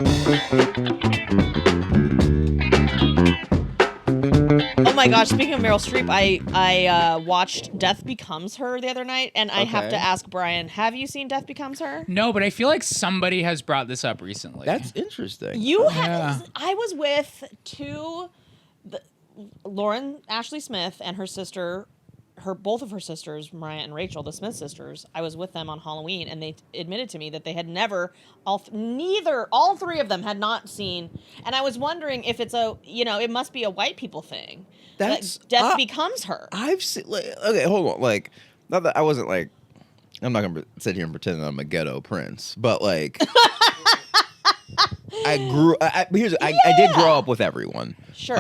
Oh my gosh, speaking of Meryl Streep, I watched Death Becomes Her the other night, and I have to ask Brian, have you seen Death Becomes Her? No, but I feel like somebody has brought this up recently. That's interesting. I was with Lauren Ashley Smith and her sister, both of her sisters, Mariah and Rachel, the Smith sisters. I was with them on Halloween, and they admitted to me that they had never, all three of them had not seen. And I was wondering if it's it must be a white people thing. That's Death Becomes Her. I've seen. Okay, hold on. Like, not that I wasn't like. I'm not gonna sit here and pretend that I'm a ghetto prince, but like, I did grow up with everyone. Sure.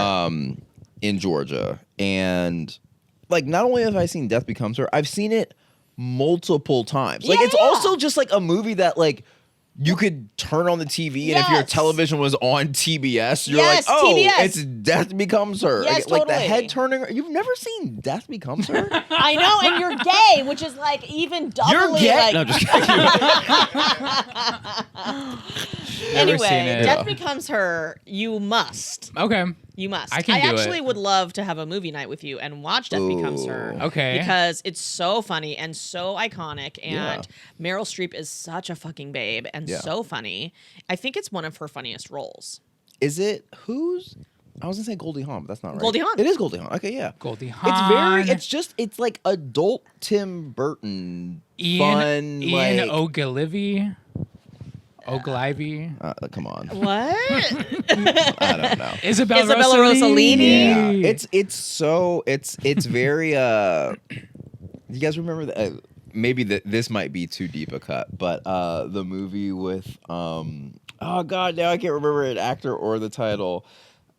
In Georgia, and like, not only have I seen Death Becomes Her, I've seen it multiple times. Like, it's also just like a movie that like you could turn on the TV, and if your television was on TBS, you're like, oh, TBS. It's Death Becomes Her. Yes, like totally. the head turning. You've never seen Death Becomes Her? I know, and you're gay, which is like even doubly. You're gay. Like... No, just kidding. Anyway, Death Becomes Her. You must. Okay. You must. I actually would love to have a movie night with you and watch Death Becomes Her. Okay. Because it's so funny and so iconic, and Meryl Streep is such a fucking babe and so funny. I think it's one of her funniest roles. Is it whose? I was gonna say Goldie Hawn, but that's not right. Goldie Hawn. It is Goldie Hawn. Okay, yeah. Goldie Hawn. It's like adult Tim Burton fun. Ian Ogilvy. Oglivy. Come on. What? I don't know. Isabella Rossellini. Yeah. It's very you guys remember that maybe this might be too deep a cut, but the movie with oh god, now I can't remember an actor or the title.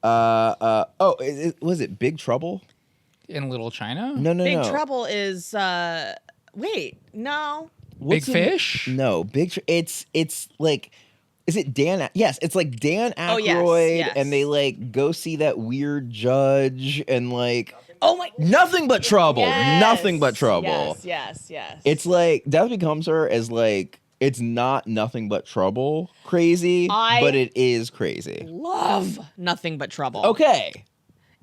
Was it Big Trouble? In Little China? No. Big Trouble is wait, no. Big Fish? No, it's like, is it Dan? Yes, it's like Dan Aykroyd, yes. and they like go see that weird judge, and like, Nothing But Trouble, Nothing But Trouble. Yes. It's like Death Becomes Her is like, it's not Nothing But Trouble crazy, but it is crazy. Love Nothing But Trouble. Okay,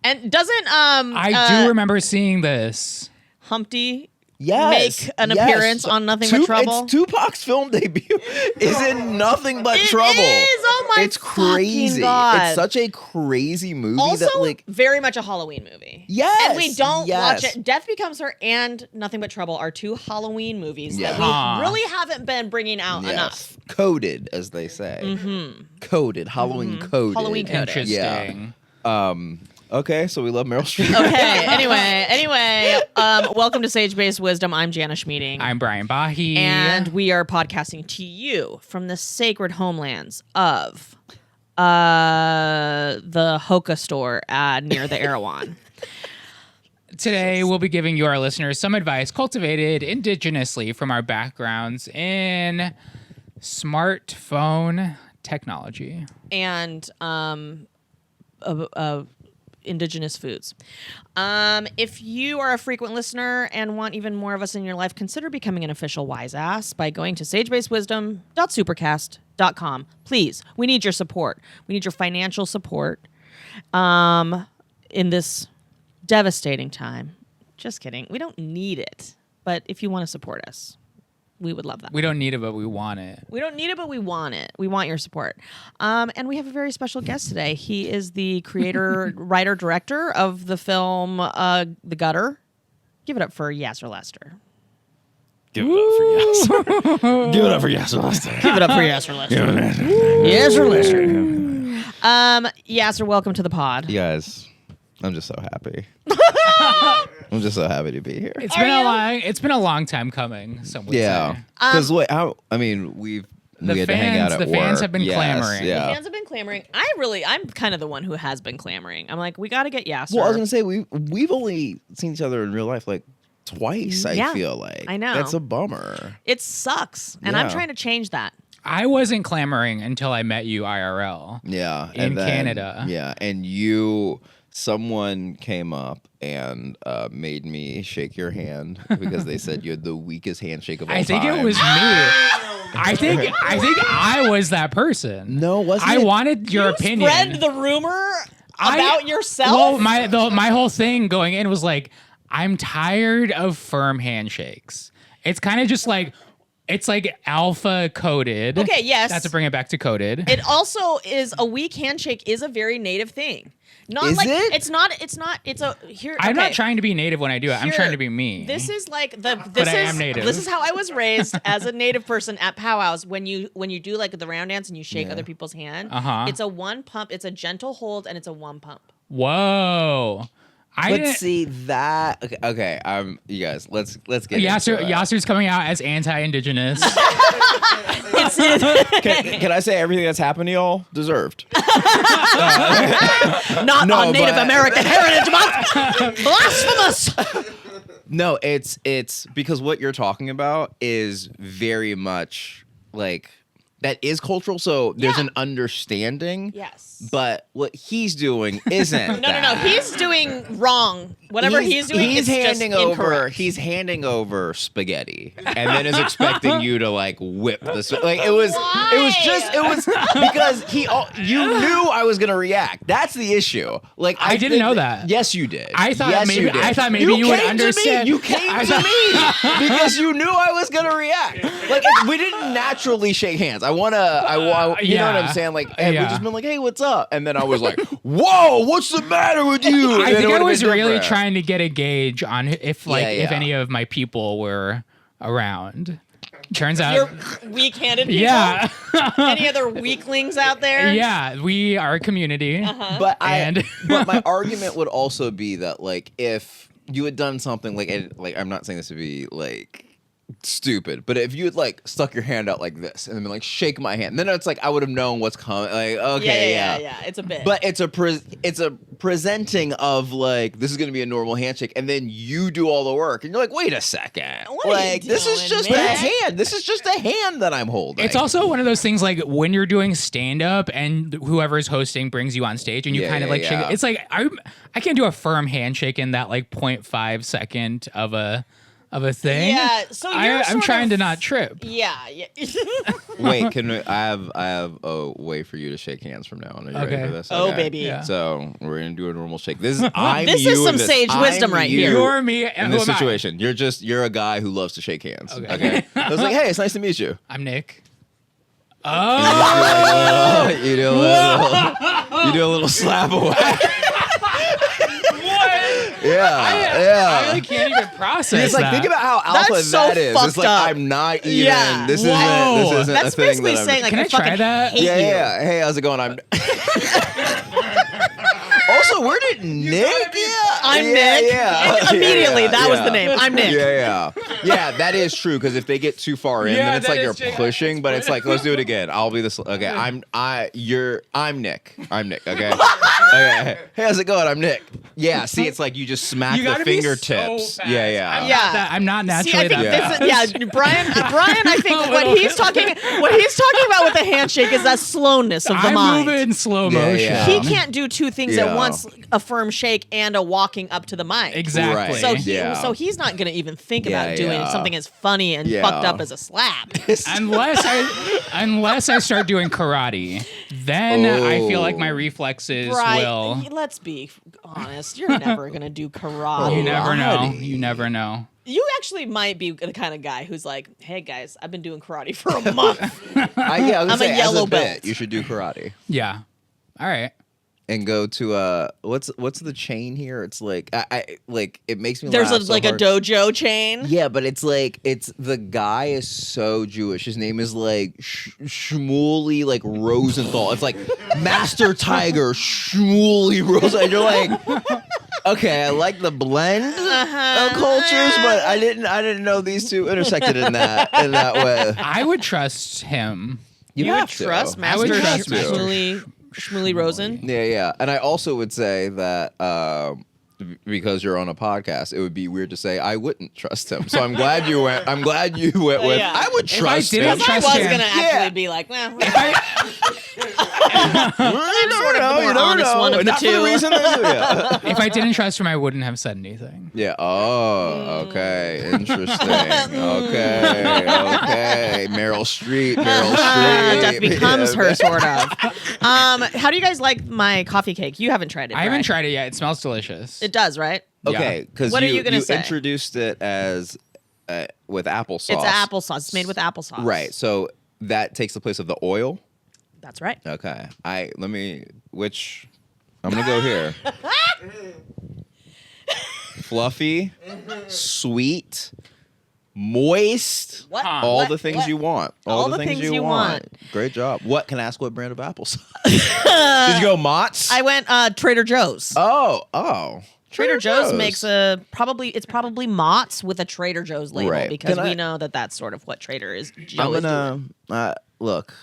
and doesn't I do remember seeing this. Humpty. Yes, make an appearance on Nothing But Trouble. It's Tupac's film debut is in Nothing But Trouble. It is. Oh my! It's crazy. God. It's such a crazy movie. Also, that like very much a Halloween movie. Yes, and we don't watch it. Death Becomes Her and Nothing But Trouble are two Halloween movies that we really haven't been bringing out enough. Coded, as they say. Mm-hmm. Coded. Halloween coded. Halloween coded. Interesting. Yeah. Okay, so we love Meryl Streep. Okay, anyway, welcome to Sage Based Wisdom. I'm Jana Schmieding. I'm Brian Bahe. And we are podcasting to you from the sacred homelands of the Hoka store near the Erewhon. Today, we'll be giving you, our listeners, some advice cultivated indigenously from our backgrounds in smartphone technology. And indigenous foods. If you are a frequent listener and want even more of us in your life, consider becoming an official wise ass by going to sagebasedwisdom.supercast.com. Please, we need your support. We need your financial support in this devastating time. Just kidding. We don't need it. But if you want to support us, we would love that. We don't need it, but we want it. We don't need it, but we want it. We want your support. And we have a very special guest today. He is the creator, writer, director of the film The Gutter. Give it up for Yassir Lester. Give it up for Yassir. Give it up for Yassir Lester. Give it up for Yassir Lester. Yassir Lester. Yassir, welcome to the pod. You guys, I'm just so happy. I'm just so happy to be here. It's been a long time coming. Some would say. Because we had to hang out at the work. fans have been clamoring. Yeah. The fans have been clamoring. I'm kind of the one who has been clamoring. I'm like, we got to get Yassir. Well, I was gonna say we've only seen each other in real life like twice. I feel like I know that's a bummer. It sucks, and I'm trying to change that. I wasn't clamoring until I met you IRL. Yeah, in Canada. Yeah, and someone came up and made me shake your hand because they said you had the weakest handshake of all time. I think it was me. I think I was that person. No, wasn't I it? wanted your opinion. Spread the rumor about yourself. Well, my whole thing going in was like, I'm tired of firm handshakes. It's kind of just like, it's like alpha coded. Okay, yes. That's to bring it back to coded. It also is a weak handshake is a very native thing. Not Is like it? it's not it's a here. I'm okay. not trying to be native when I do it. I'm Here, trying to be me. This is like this But is I am native. This is how I was raised as a native person at powwows. When you do like the round dance and you shake Yeah. other people's hand, Uh-huh. it's a one pump. It's a gentle hold and it's a one pump. Whoa. I But didn't. see that. Okay. You guys. Let's get. into it. Yassir's coming out as anti-indigenous. Can I say everything that's happened to y'all deserved? Not No, on Native but- American Heritage Month. Blasphemous. No, it's because what you're talking about is very much like that is cultural. So there's Yeah. an understanding. Yes. But what he's doing isn't. No. He's doing wrong. Whatever he's doing, he's is handing just over. incorrect. He's handing over spaghetti, and then is expecting you to like whip the like. It was because you knew I was gonna react. That's the issue. Like I didn't think know that. Yes, you did. I thought Yes, maybe- you did. I thought maybe you would came to me. understand. You came I to me because you knew I was gonna react. Like we didn't naturally shake hands. You know what I'm Yeah. saying? Like, and we Yeah. just been like, hey, what's up? And then I was like, whoa, what's the matter with you? And I then think it I would've was been really different. trying to get a gauge on if Yeah. any of my people were around. Turns out, You're weak-handed people. yeah, Any other weaklings out there? yeah, we are a community. But And- but my argument would also be that like if you had done something like I'm not saying this to be like stupid, but if you had like stuck your hand out like this and then been like shake my hand, then it's like I would have known what's coming. Like okay, Yeah. It's a bit. But it's a presenting of like this is going to be a normal handshake, and then you do all the work, and you're like, wait a second, What are you like this is doing, just man? a hand. This is just a hand that I'm holding. It's also one of those things like when you're doing stand up and whoever's hosting brings you on stage and you Yeah, kind of yeah, like shake yeah. it. It's like I can't do a firm handshake in that like 0.5 second of a thing. Yeah, so you're I'm sort trying of- to not trip. yeah. Wait, can we, I have a way for you to shake hands from now on. Are you ready Okay. for this? Oh, Okay. baby. Yeah. So we're gonna do a normal shake. This is I'm This you is in some this. sage wisdom I'm right you here. You're me. in And this who am I? situation. You're a guy who loves to shake hands. Okay. Okay. I was like, hey, it's nice to meet you. I'm Nick. Oh, You do a little slap away. Yeah. I like can't even process It's like that. think about how alpha That's so that is. fucked It's like up. I'm not even. Yeah. This Whoa. isn't. This isn't That's a thing basically that I'm. saying like Can I try fucking that? hate Yeah, you. yeah. Hey, how's it going? I'm. Also, where did Nick? I'm yeah, Nick. Yeah. And immediately, Yeah, that was yeah. the name. I'm Nick. Yeah, that is true. Because if they get too far in, Yeah, then it's that like is you're true. pushing. But it's like, let's do it again. I'll be this. Okay, I'm Nick. I'm Nick. Okay. Okay. Hey, how's it going? I'm Nick. Yeah. See, it's like you just smack You the gotta be so fingertips. fast. Yeah. Yeah. I'm not See, naturally I think that this fast. is Brian. I think what he's talking about with the handshake is that slowness of the I mind. move in slow Yeah, motion. yeah. He can't do two things Yeah. at once: a firm shake and a walking up to the mic. Exactly. Right. So he's not gonna even think Yeah, about doing yeah. something as funny and Yeah. fucked up as a slap. Unless I start doing karate, then I feel like my Oh. reflexes Right? will. Let's be honest. You're never gonna do karate. You never know. Karate. You never know. You actually might be the kind of guy who's like, "Hey guys, I've been doing karate for a month." I was gonna I'm a say, yellow as a bit, belt. you should do karate. Yeah. All right. And go to what's the chain here? It's like I like it makes me There's laugh a so like a hard. dojo chain. Yeah, but it's like the guy is so Jewish. His name is like Shmuley like Rosenthal. It's like Master Tiger Shmuley Rosenthal. And you're like, okay, I like the blend of cultures, but I didn't know these two intersected in that way. I would trust him. You have would to. trust I would Master trust Master Shmuley Rosen. Yeah. And I also would say that because you're on a podcast, it would be weird to say I wouldn't trust him. So I'm glad you went. I'm glad you went with. Yeah. I would If I trust didn't him. Because I trust was him. gonna actually Yeah. be like, well, I'm sort of the more honest one of the Not for the two. reason they do, yeah. If I didn't trust him, I wouldn't have said anything. Yeah. Oh, okay. Interesting. Okay. Meryl Streep. Death becomes Yeah. her, sort of. How do you guys like my coffee cake? You haven't tried it. I haven't right? tried it yet. It smells delicious. It does, right? Okay, because What are you gonna say? introduced it as with applesauce. It's applesauce. It's made with applesauce. Right. So that takes the place of the oil. That's right. Okay. I'm gonna go here. Fluffy, sweet, moist. What? Huh. All What? the things What? you want. All the things you want. Great job. What can I ask? What brand of applesauce? Did you go Mott's? I went Trader Joe's. Oh. Trader Joe's makes it's probably Mott's with a Trader Joe's label Right. because Can we I- know that that's sort of what Trader is. I'm Joe is doing. gonna look.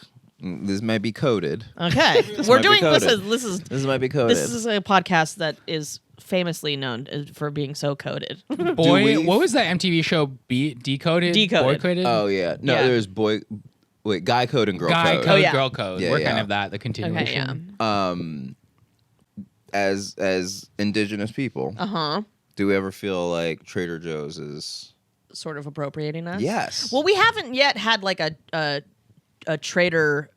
This might be coded. Okay, we're might be doing this coded. is This might be coded. this is a podcast that is famously known for being so coded. Boy, we- what was that MTV show? Decoded? Decoded. Boy-coded? Oh yeah. No, Yeah. there's guy code and girl Guy code. code, yeah. girl code. Yeah, We're yeah. kind of that, the continuation. Okay, yeah. As indigenous people, Uh-huh. do we ever feel like Trader Joe's is Sort of appropriating us. yes? Well, we haven't yet had like a trader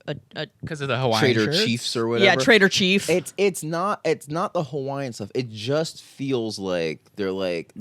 Because of the Hawaiian Trader shirts? Chiefs or whatever. yeah, Trader Chief. It's not the Hawaiian stuff. It just feels like they're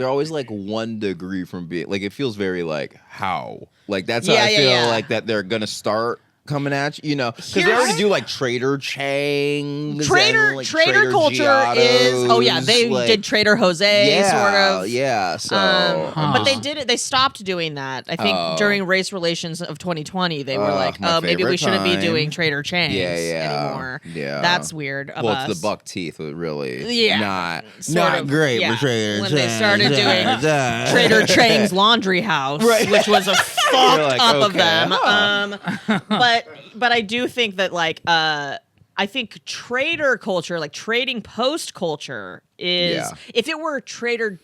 always like 1 degree from being like it feels very like how like that's how Yeah, I yeah, feel yeah. like that they're gonna start coming at you, because they Here's- already do like Trader Chang's Trader and, like, Trader culture is they like, did Trader Jose yeah, sort of. yeah. So But they did it. They stopped doing that. I think Oh. during race relations of 2020, they were like, my "Oh, maybe we favorite shouldn't be time. doing Trader Chang's Yeah. anymore." Yeah. That's weird of well, us. it's the buck teeth, but really Yeah. not Sort of, great yeah. for Trader When they started Chang's. doing Trader Chang's Laundry House, Right. which was a fucked like, up of okay, them. huh. But I do think that I think trader culture, like trading post culture, is Yeah. if it were Trader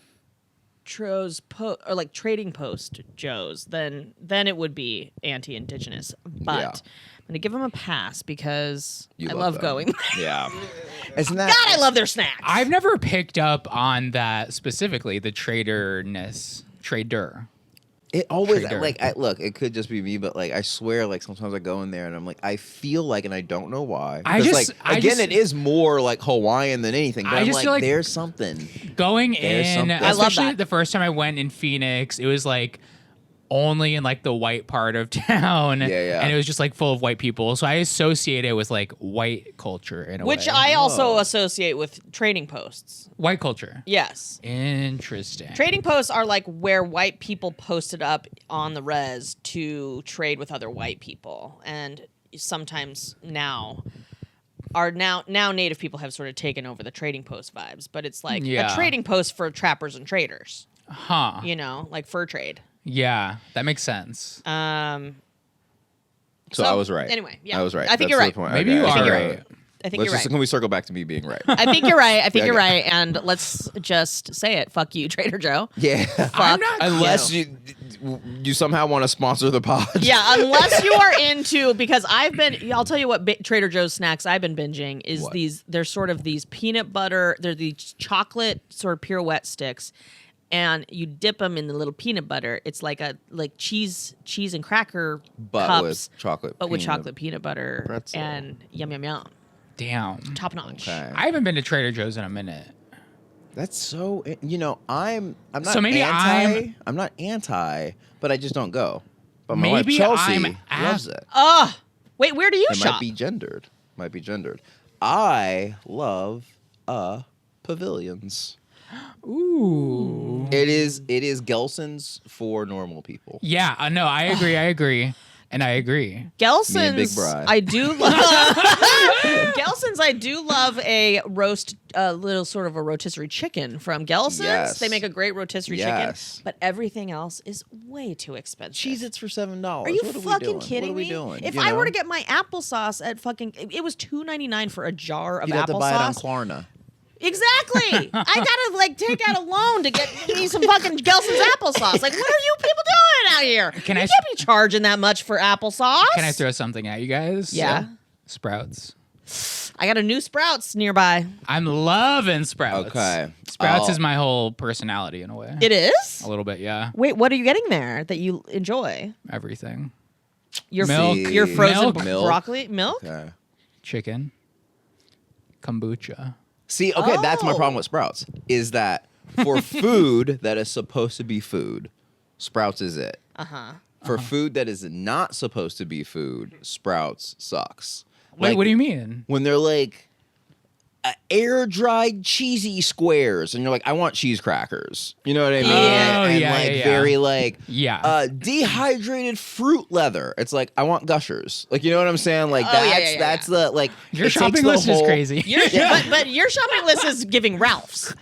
Joe's or like trading post Joe's, then it would be anti-indigenous. But Yeah. I'm gonna give them a pass because You I love them. going. Yeah. Isn't that God, I love their snacks. I've never picked up on that specifically, the traderness. Trader. It always Trader. look, it could just be me, but like I swear, like sometimes I go in there and I'm like, I feel like, and I don't know why. I 'Cause, just- like I again, just- it is more like Hawaiian than anything. But I I'm just like, feel like there's something. Going There's in, something. I love especially that. the first time I went in Phoenix, it was like only in like the white part of town. Yeah. And it was just like full of white people. So I associate it with like white culture in a Which way. I also Whoa. associate with trading posts. White culture. Yes. Interesting. Trading posts are like where white people posted up on the res to trade with other white people. And sometimes now native people have sort of taken over the trading post vibes, but it's like Yeah. a trading post for trappers and traders, Huh. like fur trade. Yeah, that makes sense. So I was right. Anyway, yeah. I was right. I think That's you're the right. point. Maybe Okay, you I are think you're right. I think Let's you're just right. can we circle back to me being right? I think you're right. I think you're Okay. right. And let's just say it. Fuck you, Trader Joe. Yeah. Fuck Unless you somehow want to sponsor the pod. Yeah, unless you are into, because I'll tell you what Trader Joe's snacks I've been binging is What? they're sort of these peanut butter, they're these chocolate sort of pirouette sticks, and you dip them in the little peanut butter. It's like cheese and cracker But cups, with chocolate. but with peanut chocolate peanut butter pretzel. and yum. Damn. Top notch. Okay. I haven't been to Trader Joe's in a minute. That's so. I'm not. So maybe I'm not anti, but I just don't go. But my Maybe wife Chelsea I'm loves it. Wait, where do you It shop? might be gendered. I love pavilions. Ooh. It is Gelson's for normal people. Yeah, no, I agree. And I agree. Me and Big Gelson's, Bri. I do love. Gelson's, I do love a roast, little sort of a rotisserie chicken from Gelson's. Yes. They make a great rotisserie Yes. chicken, but everything else is way too expensive. Cheez-Its for $7. Are you what are fucking we doing? kidding what are we me? doing? If You I know? were to get my applesauce at it was $2.99 for a jar of you'd have to buy it on applesauce. Klarna. Exactly. I gotta take out a loan to get me some fucking Gelson's applesauce. Like, what are you people doing out here? Can you I- can't be charging that much for applesauce. Can I throw something at you guys? Yeah. Sprouts. I got a new Sprouts nearby. I'm loving Sprouts. Okay. Sprouts is my whole personality in a way. It is? A little bit, yeah. Wait, what are you getting there that you enjoy? Everything. Your Milk. your frozen Milk. broccoli? Milk? Okay. Chicken. Kombucha. See, okay, that's my Oh. problem with Sprouts. Is that for food that is supposed to be food, Sprouts is it. Uh-huh. For food that is not supposed to be food, Sprouts sucks. Wait, Like, what do you mean? when they're like air dried cheesy squares, and you're like, I want cheese crackers. You know what I mean? Oh, and yeah, like yeah. very like Yeah. dehydrated fruit leather. It's like I want Gushers. Like, you know what I'm saying? Like Oh, that's yeah. that's the like Your it takes shopping the list is whole- crazy. But your shopping list is giving Ralph's.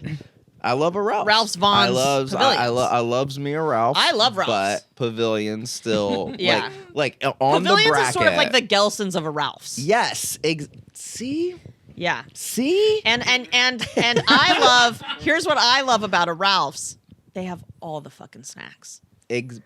I love a Ralph's. Ralph's Vaughn's I Pavilions. loves me a Ralph's. I love Ralph's. But Pavilions still Yeah. like on Pavilions the bracket. is sort of like the Gelsons of a Ralph's. Yes. See? Yeah. See? And I love, here's what I love about a Ralph's. They have all the fucking snacks.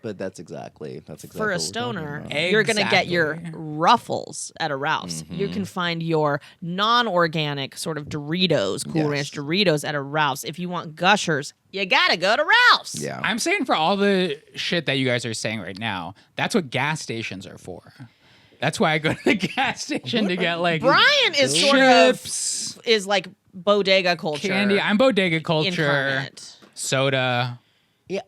But that's exactly For a what we're talking stoner, about. you're going to get your Exactly. Ruffles at a Ralph's. You can find your non-organic sort of Doritos, Cool Ranch Yes. Doritos at a Ralph's. If you want Gushers, you got to go to Ralph's. Yeah. I'm saying for all the shit that you guys are saying right now, that's what gas stations are for. That's why I go to the gas station to get like Brian is sort of, chips, is like bodega culture. candy. I'm bodega culture, incarnate. soda. Yeah,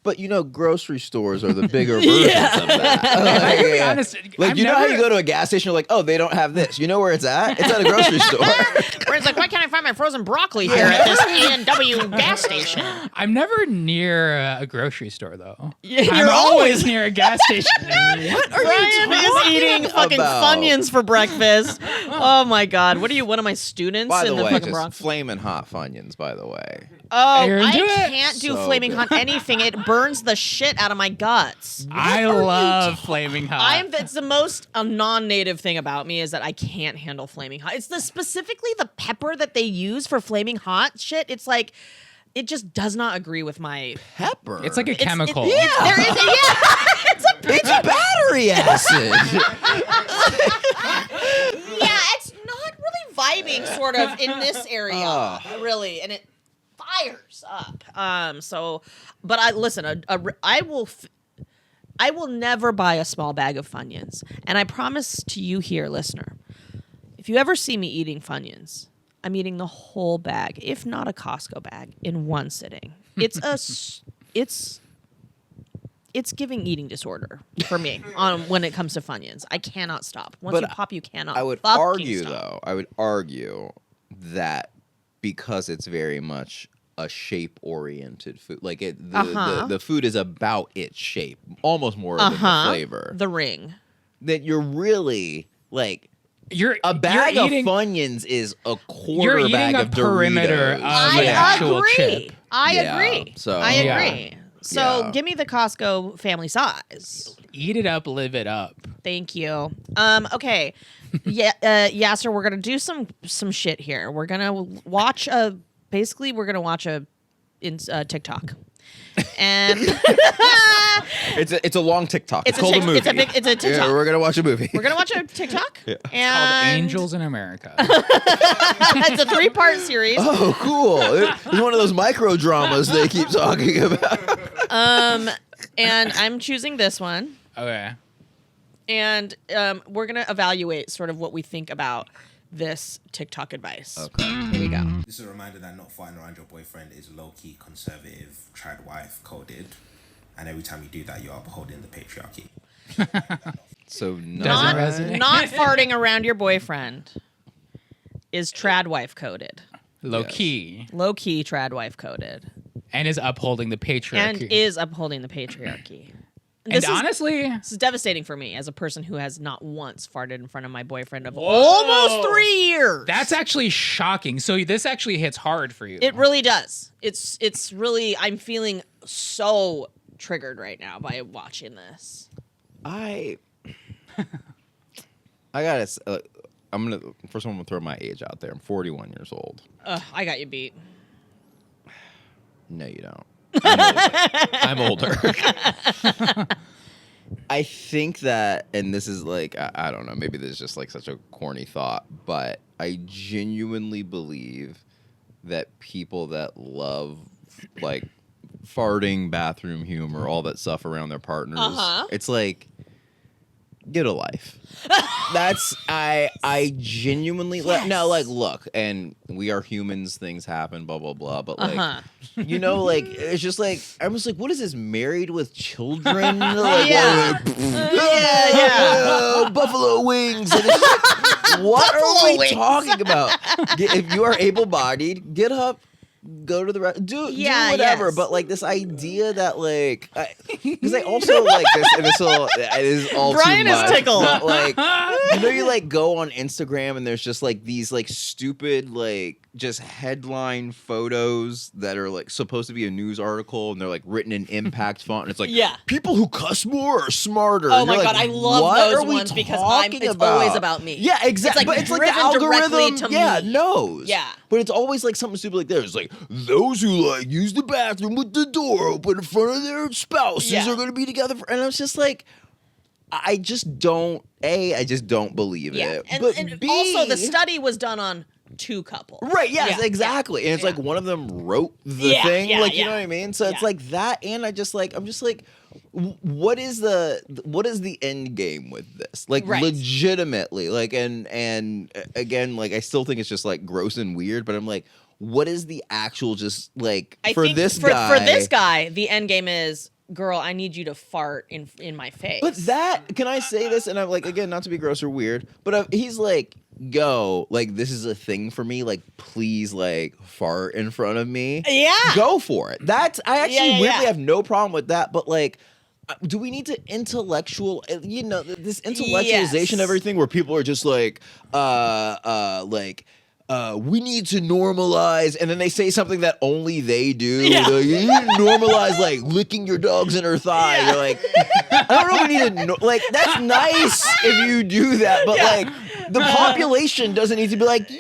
but grocery stores are the bigger versions of that. I'm gonna be Yeah. honest. Like, I've you know how never- you go to a gas station, you're like, oh, they don't have this. You know where it's at? It's at a grocery store. Where it's like, why can't I find my frozen broccoli here at this A&W gas station? I'm never near a grocery store though. You're I'm always always- near a gas station. Brian is eating fucking about? Funyuns for breakfast. Oh my god! What are you? One of my students By in the the way, fucking just Bronx? flaming hot Funyuns, by the way. Oh, You're I into it? can't do So flaming good. hot anything. It burns the shit out of my guts. I love flaming hot. It's the most non-native thing about me is that I can't handle flaming hot. It's specifically the pepper that they use for flaming hot shit. It's like it just does not agree with my. Pepper. It's like a It's- chemical. There is it's a It's battery acid. yeah, it's not really vibing sort of in this area, Ugh. really, and it fires up. But I listen. I will never buy a small bag of Funyuns, and I promise to you here, listener, if you ever see me eating Funyuns, I'm eating the whole bag, if not a Costco bag, in one sitting. It's giving eating disorder for me when it comes to Funyuns. I cannot stop. Once But you pop, you cannot. I would fucking argue, stop. though, that because it's very much a shape-oriented food, like the food is about its shape, almost more than the flavor. The ring. That you're really like You're a bag you're of eating, Funyuns is a quarter You're eating bag a of perimeter Doritos. of I an actual agree. chip. I Yeah, agree. so- I Yeah. agree. So Yeah. give me the Costco family size. Eat it up, live it up. Thank you. Okay. Yeah, Yassir, we're gonna do some shit here. We're gonna watch a TikTok, and It's a long TikTok. It's, a called Tik- a movie. it's a TikTok. Yeah, we're gonna watch a movie. We're gonna watch a TikTok, Called and Angels in America. it's a 3-part series. Oh, cool! It's one of those micro dramas they keep talking about. And I'm choosing this one. Okay. And we're going to evaluate sort of what we think about this TikTok advice. Okay. Here we go. This is a reminder that not fighting around your boyfriend is low-key conservative, trad wife coded, and every time you do that, you are upholding the patriarchy. So Doesn't Not, resonate. not farting around your boyfriend is trad wife coded. Low key. Low key trad wife coded. And is upholding the patriarchy. And is upholding the patriarchy. And honestly, This is devastating for me as a person who has not once farted in front of my boyfriend of almost 3 years. that's actually shocking. So this actually hits hard for you. It really does. It's really, I'm feeling so triggered right now by watching this. I gotta. I'm gonna first. I'm gonna throw my age out there. I'm 41 years old. I got you beat. No, you don't. I'm older. I think that, and this is like, I don't know, maybe this is just like such a corny thought, but I genuinely believe that people that love like farting, bathroom humor, all that stuff around their partners, it's like, get a life. That's I genuinely now like look, and we are humans, things happen, blah blah blah, but like you know, like it's just like I'm just like, what is this, Married with Children? Like, Yeah. buffalo wings. And it's like, what are we talking about? If you are able-bodied, get up. Go to the do whatever, yes. but like this idea that like, because I also like this, and it is all Brian too is much, tickled. but like, you know, you like go on Instagram and there's just like these like stupid like just headline photos that are like supposed to be a news article, and they're like written in impact font, and it's like, people who cuss more are smarter. Oh And my you're God, like, I love what those are we ones because talking it's about? always about me. Yeah, exactly. It's like but it's like the driven directly algorithm, to me. knows. Yeah. But it's always like something stupid like this. It's like, those who like use the bathroom with the door open in front of their spouses are going to be together. And I was just like, I just don't believe it. But and B, also the study was done on 2 couples. Right, yes, exactly. And it's like one of them wrote the thing. Like, you know what I mean? So it's like that, and I'm just like, what is the end game with this? Like, legitimately. Like, and again, like, I still think it's just like gross and weird, but I'm like, what is the actual just like for this guy, the end game is, girl, I need you to fart in my face. But that, can I say this? And I'm like, again, not to be gross or weird, but he's like, go, like, this is a thing for me. Like, please, like, fart in front of me. Yeah. Go for it. That's, I actually weirdly have no problem with that. But, like, do we need to this intellectualization of everything where people are just like, we need to normalize, and then they say something that only they do. Yeah. Like, you need to normalize like licking your dog's inner thigh. You're like, I don't know if we need to like, that's nice if you do that, but like the population doesn't need to be like, you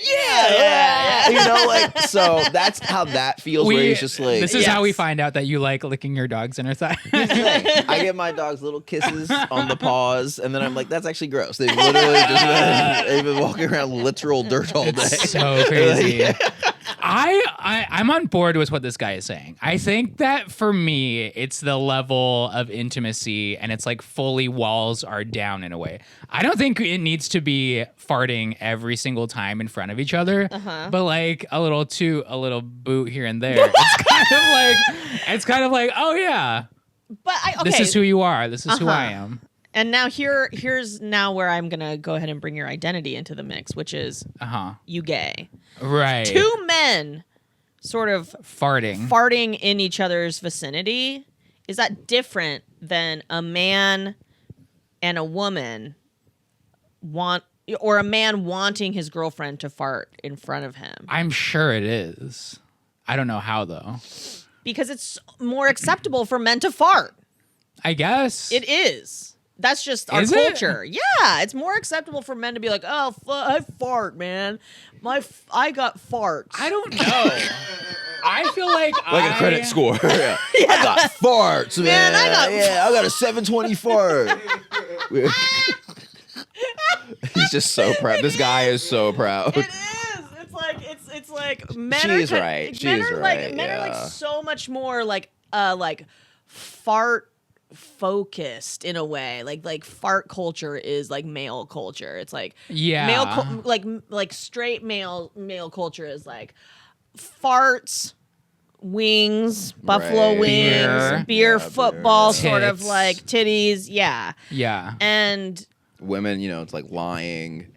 know, like, so that's how that feels. Where it's just like, this is how we find out that you like licking your dog's inner thigh. I give my dogs little kisses on the paws, and then I'm like, that's actually gross. They've literally just they've been walking around literal dirt all day. So crazy. I'm on board with what this guy is saying. I think that for me, it's the level of intimacy, and it's like fully walls are down in a way. I don't think it needs to be farting every single time in front of each other, but like a little boot here and there. It's kind of like, oh yeah, but this is who you are. This is who I am. And now here's now where I'm gonna go ahead and bring your identity into the mix, which is you gay. Right. 2 men sort of farting in each other's vicinity. Is that different than a man and a woman or a man wanting his girlfriend to fart in front of him? I'm sure it is. I don't know how though. Because it's more acceptable for men to fart. I guess. It is. That's just our culture. Yeah, it's more acceptable for men to be like, "Oh, I fart, man. I got farts." I don't know. I feel like a credit score. I got farts, man. I got a 720 fart. He's just so proud. This guy is so proud. It is. It's like men Men are like so much more like fart focused in a way. Like fart culture is like male culture. It's like like straight male culture is like farts, wings, buffalo wings, beer, football, sort of like titties. Yeah. And women, it's like lying.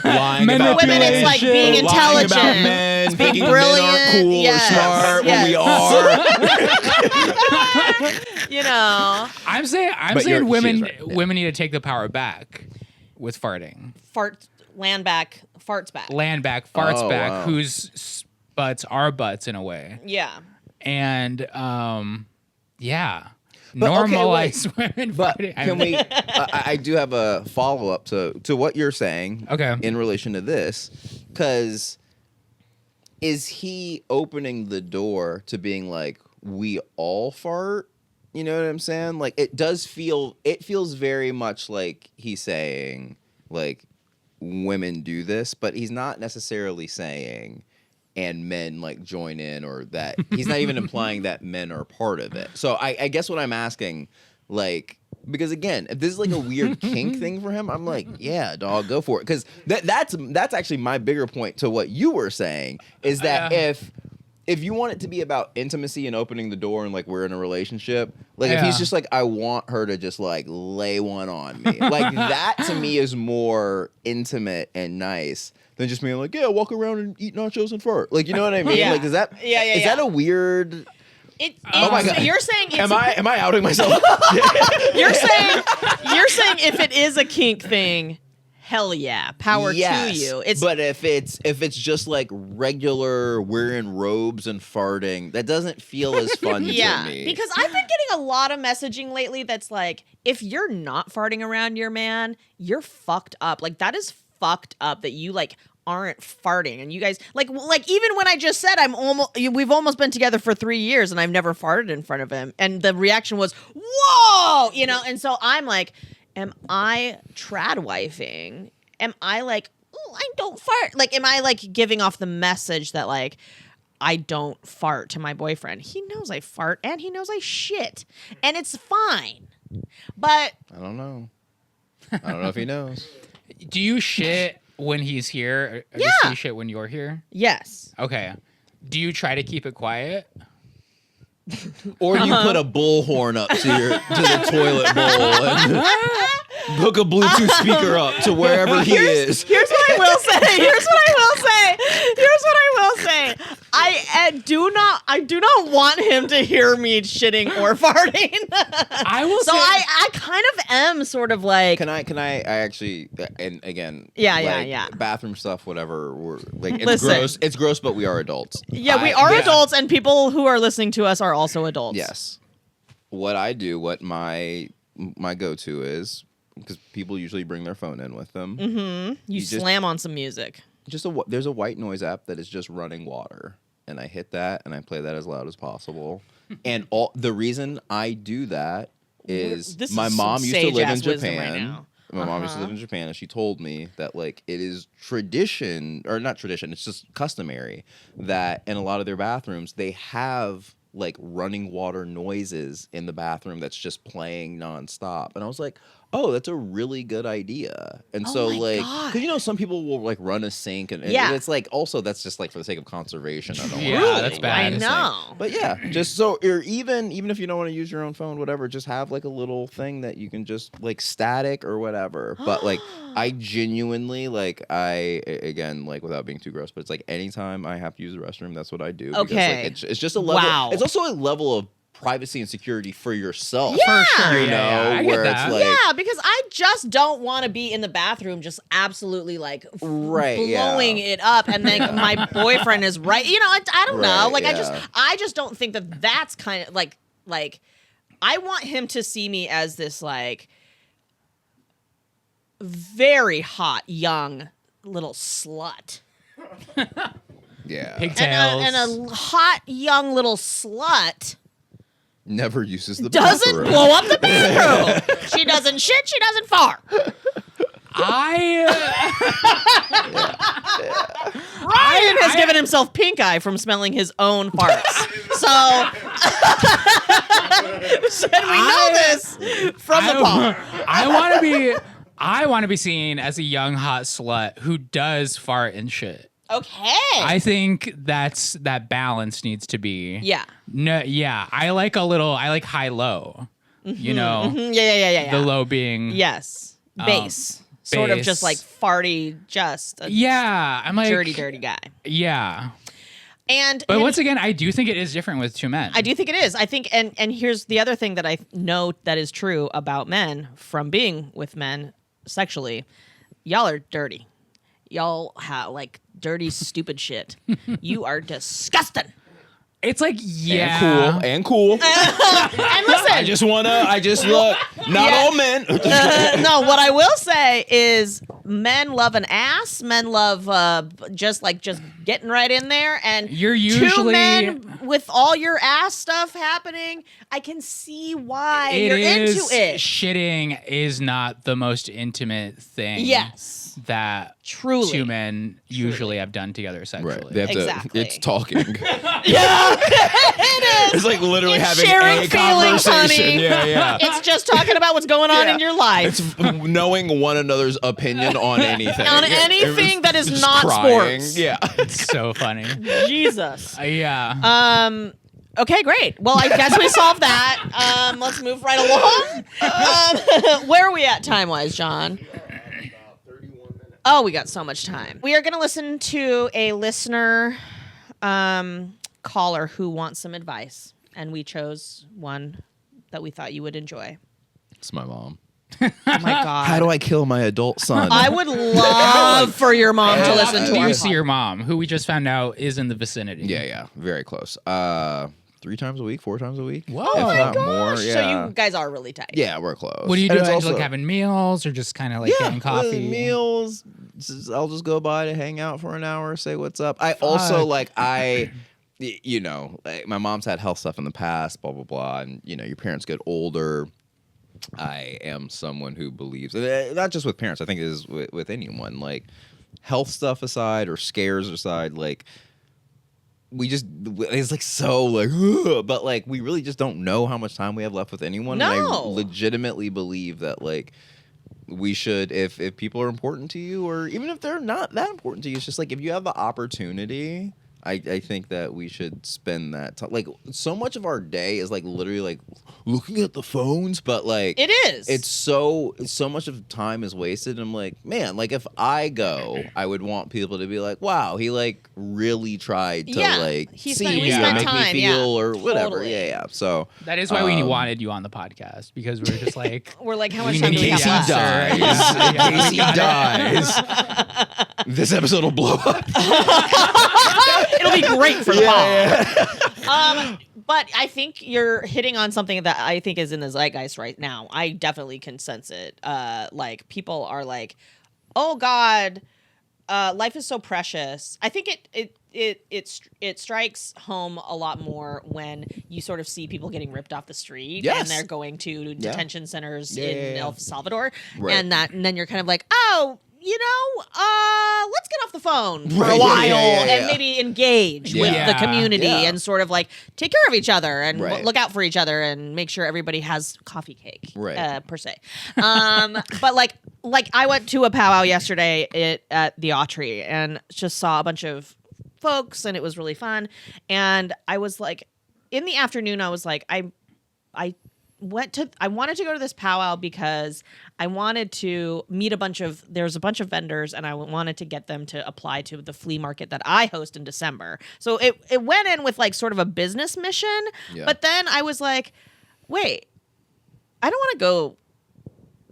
Lying about women, it's like being intelligent, about men, being Men brilliant, aren't cool or smart when we are. I'm saying women need to take the power back with farting. Land back, farts back. Wow. Whose butts are butts in a way. Yeah. And normalize women farting. Can we? I do have a follow up to what you're saying. Okay. In relation to this, because is he opening the door to being like, we all fart? You know what I'm saying? Like it feels very much like he's saying like women do this, but he's not necessarily saying and men like join in, or that he's not even implying that men are part of it. So I guess what I'm asking, like, because again, if this is like a weird kink thing for him, I'm like, yeah, dog, go for it. Because that's actually my bigger point to what you were saying, is that if you want it to be about intimacy and opening the door and like we're in a relationship, like if he's just like, I want her to just like lay one on me, like that to me is more intimate and nice than just being like, yeah, walk around and eat nachos and fart. Like, you know what I mean? Yeah. Like, is that that a weird? Oh my God. You're saying it's Am I outing myself? you're saying if it is a kink thing, hell yeah, power to you. But if it's just like regular wearing robes and farting, that doesn't feel as fun to me. Because I've been getting a lot of messaging lately that's like, if you're not farting around your man, you're fucked up. Like that is fucked up that you like aren't farting, and you guys like even when I just said we've almost been together for 3 years and I've never farted in front of him, and the reaction was whoa, you know, and so I'm like, am I trad wifing? Am I like, oh, I don't fart? Like, am I like giving off the message that like I don't fart to my boyfriend? He knows I fart and he knows I shit, and it's fine. But I don't know if he knows. Do you shit when he's here? Or does he shit when you're here? yes. Okay. Do you try to keep it quiet? Or you put a bullhorn up to the toilet bowl and hook a Bluetooth speaker up to wherever he is. Here's what I will say. I do not want him to hear me shitting or farting. I will So say, I kind of am sort of like, Can I actually, and again, Yeah. bathroom stuff, whatever. We're like, it's Listen. gross. It's gross, but we are adults. yeah, we are adults, and people who are listening to us are also adults. Yes. What I do, what my go-to is, because people usually bring their phone in with them. Mm-hmm. You just- slam on some music. There's a white noise app that is just running water, and I hit that and I play that as loud as possible. And the reason I do that is This my is mom some used to live in sage-ass wisdom right Japan. now. My mom used to live in Japan, and she told me that like it is tradition, or not tradition, it's just customary that in a lot of their bathrooms they have like running water noises in the bathroom that's just playing nonstop. And I was like, oh, that's a really good idea. And so my like, God. because you know some people will like run a sink, and Yeah. it's like also that's just like for the sake of conservation. I don't Yeah, want that's bad. I know. But yeah, just so, or even if you don't want to use your own phone, whatever, just have like a little thing that you can just like static or whatever. But like, I genuinely like, again, like without being too gross, but it's like anytime I have to use the restroom, that's what I do. Because, Okay. like, it's just a level. Wow. It's also a level of privacy and security for yourself. Yeah. For sure, You know, I get where that. it's like, Yeah, because I just don't want to be in the bathroom just absolutely like Right, blowing it up, and then my boyfriend is right. You know, I don't know. Right, Like yeah. I just don't think that that's kind of like I want him to see me as this like very hot young little slut. yeah, Pigtails. And a hot young little slut never uses the doesn't bathroom. blow up the bathroom. She doesn't shit, she doesn't fart. Ryan has given himself pink eye from smelling his own farts. So should we know this from the pod? I want to be seen as a young hot slut who does fart and shit. Okay. I think that balance needs to be. Yeah. No, yeah. I like high low. You know, Yeah. the low being. Yes. Bass. Sort of just like farty, just a Yeah, I'm like dirty guy. Yeah. But Once again, I do think it is different with two men. I do think it is. I think, and here's the other thing that I know that is true about men from being with men sexually. Y'all are dirty. Y'all have like dirty, stupid shit. You are disgusting. It's like, yeah. And cool. And listen, I just look. Not all men. no, what I will say is men love an ass. Men love just getting right in there. And You're two usually men with all your ass stuff happening. I can see why you're into it. Shitting is not the most intimate thing. Yes. That Truly. two men usually have done together sexually. Right. They have Exactly. to. It's talking. Yeah, it is. It's like literally It's having sharing a feelings, conversation. honey. Yeah. It's just talking about what's going on in your life. It's knowing one another's opinion on anything. On anything that is Just not crying. sports. Yeah. It's so funny. Jesus. Yeah. Okay, great. Well, I guess we solved that. Let's move right along. Where are we at time-wise, John? Oh, we got so much time. We are going to listen to a listener caller who wants some advice, and we chose one that we thought you would enjoy. It's my mom. Oh my God. How do I kill my adult son? I would love for your mom to listen to Do our you see your mom, who we just found out is in the vicinity? Yeah, very close. 3 times a week, 4 times a week. Whoa. If Oh my not gosh. more. Yeah. So you guys are really tight. Yeah, we're close. What do you do? And it's Like, also- having meals or just kind of like getting coffee? meals. I'll just go by to hang out for an hour, say what's up. I also like you know, like, my mom's had health stuff in the past, blah blah blah, and you know, your parents get older. I am someone who believes, not just with parents, I think it is with anyone, like health stuff aside or scares aside, like it's like so like, but like we really just don't know how much time we have left with anyone. No. And I legitimately believe that like we should, if people are important to you, or even if they're not that important to you, it's just like if you have the opportunity, I think that we should spend that time. Like so much of our day is like literally like looking at the phones, but like It is. It's so much of time is wasted. And I'm like, man, like if I go, I would want people to be like, wow, he like really tried to like we see me or spent make time, me feel yeah. or whatever. Totally. Yeah. So That is why we wanted you on the podcast, because we were just like, We're like, how much we time need do we in have case he left? dies, Yeah. in case he dies, this episode will blow up. It'll be great for the pod. But I think you're hitting on something that I think is in the zeitgeist right now. I definitely can sense it. Like people are like, "Oh God, life is so precious." I think it strikes home a lot more when you sort of see people getting ripped off the street Yes. and they're going to detention centers in El Salvador, Right. and then you're kind of like, "Oh, you know, let's get off the phone for a Right, while yeah. and maybe engage with the Yeah. community Yeah. and sort of like take care of each other and Right. look out for each other and make sure everybody has coffee cake, Right. per se." But like I went to a powwow yesterday at the Autry and just saw a bunch of folks and it was really fun. And I was like, in the afternoon, I was like, I wanted to go to this powwow because I wanted to meet there's a bunch of vendors and I wanted to get them to apply to the flea market that I host in December. So it went in with like sort of a business mission, Yeah. but then I was like, wait, I don't want to go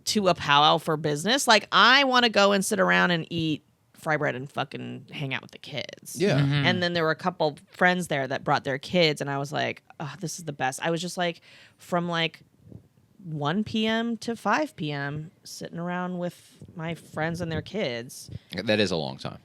to a powwow for business. Like I want to go and sit around and eat fry bread and fucking hang out with the kids. Yeah. And then there were a couple friends there that brought their kids, and I was like, oh, this is the best. I was just like, from like 1 p.m. to 5 p.m. sitting around with my friends and their kids. That is a long time.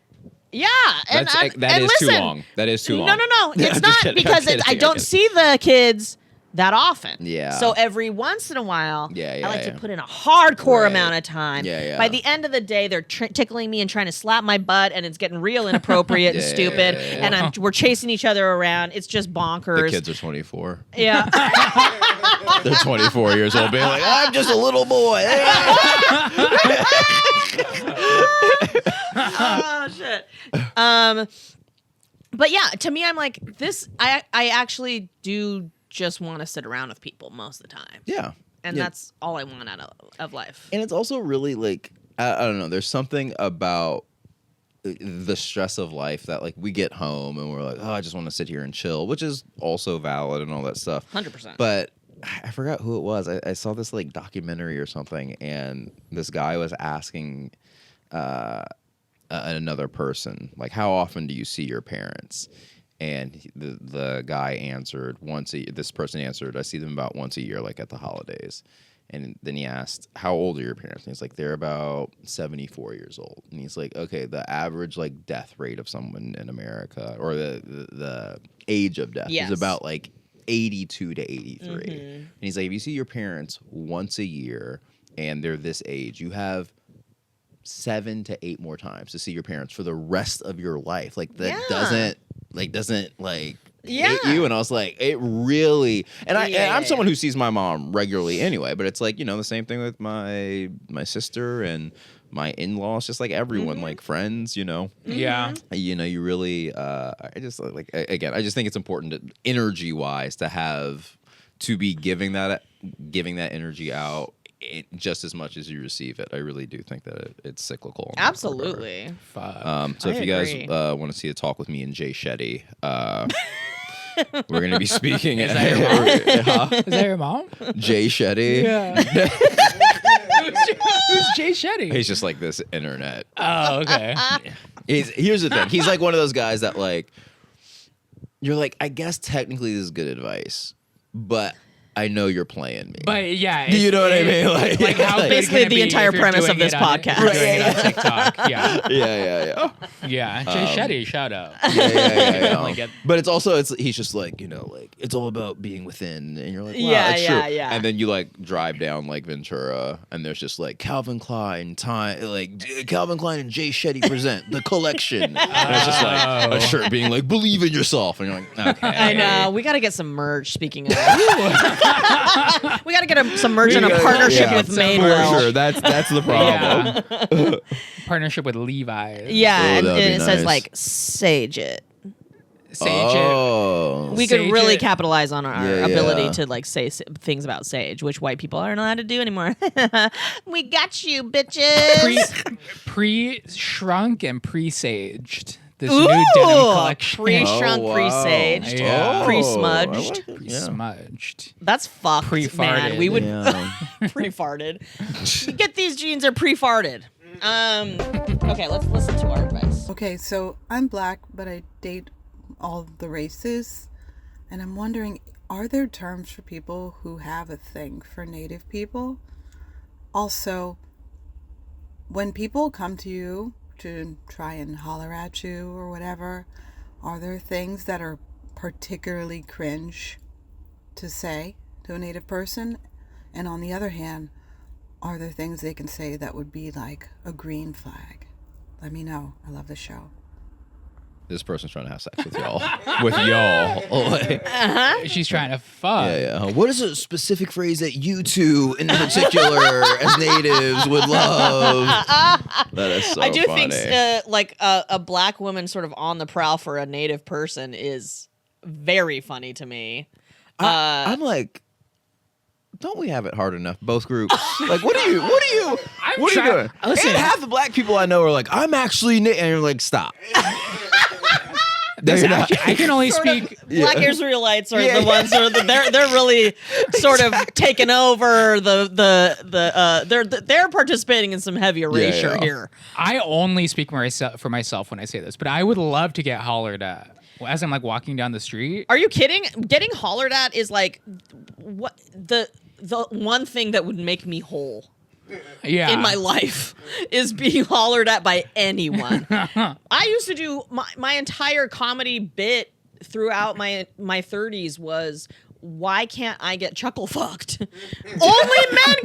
Yeah. And That is too listen, long. That is too long. No. Yeah, It's I'm just not kidding, because I'm kidding, I I'm don't kidding. see the kids that often. Yeah. So every once in a while, Yeah, I like yeah. to put in a hardcore Right. amount of time. Yeah. By the end of the day, they're tickling me and trying to slap my butt, and it's getting real inappropriate and Yeah, stupid. yeah. And we're chasing each other around. It's just bonkers. The kids are 24. Yeah. They're 24 years old, being like, I'm just a little boy. Oh shit. But yeah, to me, I'm like this. I actually do just want to sit around with people most of the time, Yeah. and Yeah. that's all I want out of life. And it's also really like, I don't know, there's something about the stress of life that like we get home and we're like, oh, I just want to sit here and chill, which is also valid and all that stuff. 100%. But I forgot who it was. I saw this like documentary or something, and this guy was asking another person, like, how often do you see your parents? And the guy answered this person answered, I see them about once a year, like at the holidays. And then he asked, how old are your parents? And he's like, they're about 74 years old. And he's like, okay, the average like death rate of someone in America, or the age of death is about like 82 to 83. And he's like, if you see your parents once a year and they're this age, you have 7 to 8 more times to see your parents for the rest of your life. Like that doesn't hit you. And I was like, it really, and I'm someone who sees my mom regularly anyway, but it's like, you know, the same thing with my sister and my in-laws, just like everyone, like friends, you know. Yeah. You know, you really I just like, again, I just think it's important energy wise to be giving that energy out just as much as you receive it. I really do think that it's cyclical. Absolutely. So if you guys want to see a talk with me and Jay Shetty, we're going to be speaking. Is that your mom? Is that your mom? Jay Shetty? Yeah. Who's Jay Shetty? He's just like this internet. Oh, okay. Here's the thing. He's like one of those guys that like, you're like, I guess technically this is good advice, but I know you're playing me. But yeah, do you know what I mean? Like how basically the entire premise of this podcast. Doing it on TikTok. Yeah. Yeah. Jay Shetty, shout out. Yeah. But he's just like, you know, like it's all about being within, and you're like, wow, that's true. And then you like drive down like Ventura, and there's just like Calvin Klein and Jay Shetty present the collection, and it's just like a shirt being like, believe in yourself, and you're like, okay. I know. We got to get some merch. Speaking of. We got to get some merch in a partnership with Madewell. For sure, that's the problem. Partnership with Levi's. Yeah, and that'd be it says nice. like Sage it. We could Sage really it. Yeah, capitalize on our ability yeah. to like say things about Sage, which white people aren't allowed to do anymore. We got you, bitches. Pre-shrunk and pre-saged. This new denim collection. Pre-shrunk, pre-saged, Yeah. pre-smudged. Pre-smudged. That's fucked, Pre-farted. man. We would Yeah. pre-farted. Get these jeans are pre-farted. Okay, let's listen to our advice. Okay, so I'm black, but I date all the races, and I'm wondering, are there terms for people who have a thing for Native people? Also, when people come to you to try and holler at you or whatever, are there things that are particularly cringe to say to a Native person? And on the other hand, are there things they can say that would be like a green flag? Let me know. I love the show. This person's trying to have sex with y'all. With y'all. She's trying to fuck. Yeah. What is a specific phrase that you two in particular as natives would love? That is so I do funny. think like a black woman sort of on the prowl for a Native person is very funny to me. I'm like, don't we have it hard enough, both groups? Like, what are you doing? Listen, And half the black people I know are like, I'm actually and you're like, stop. I can only speak. Black Israelites are the ones who are they're really sort of taking over they're participating in some heavy erasure here. I only speak for myself when I say this, but I would love to get hollered at as I'm like walking down the street. Are you kidding? Getting hollered at is like what the one thing that would make me whole. Yeah. In my life is being hollered at by anyone. I used to do my entire comedy bit throughout my 30s was, why can't I get chuckle fucked? Only men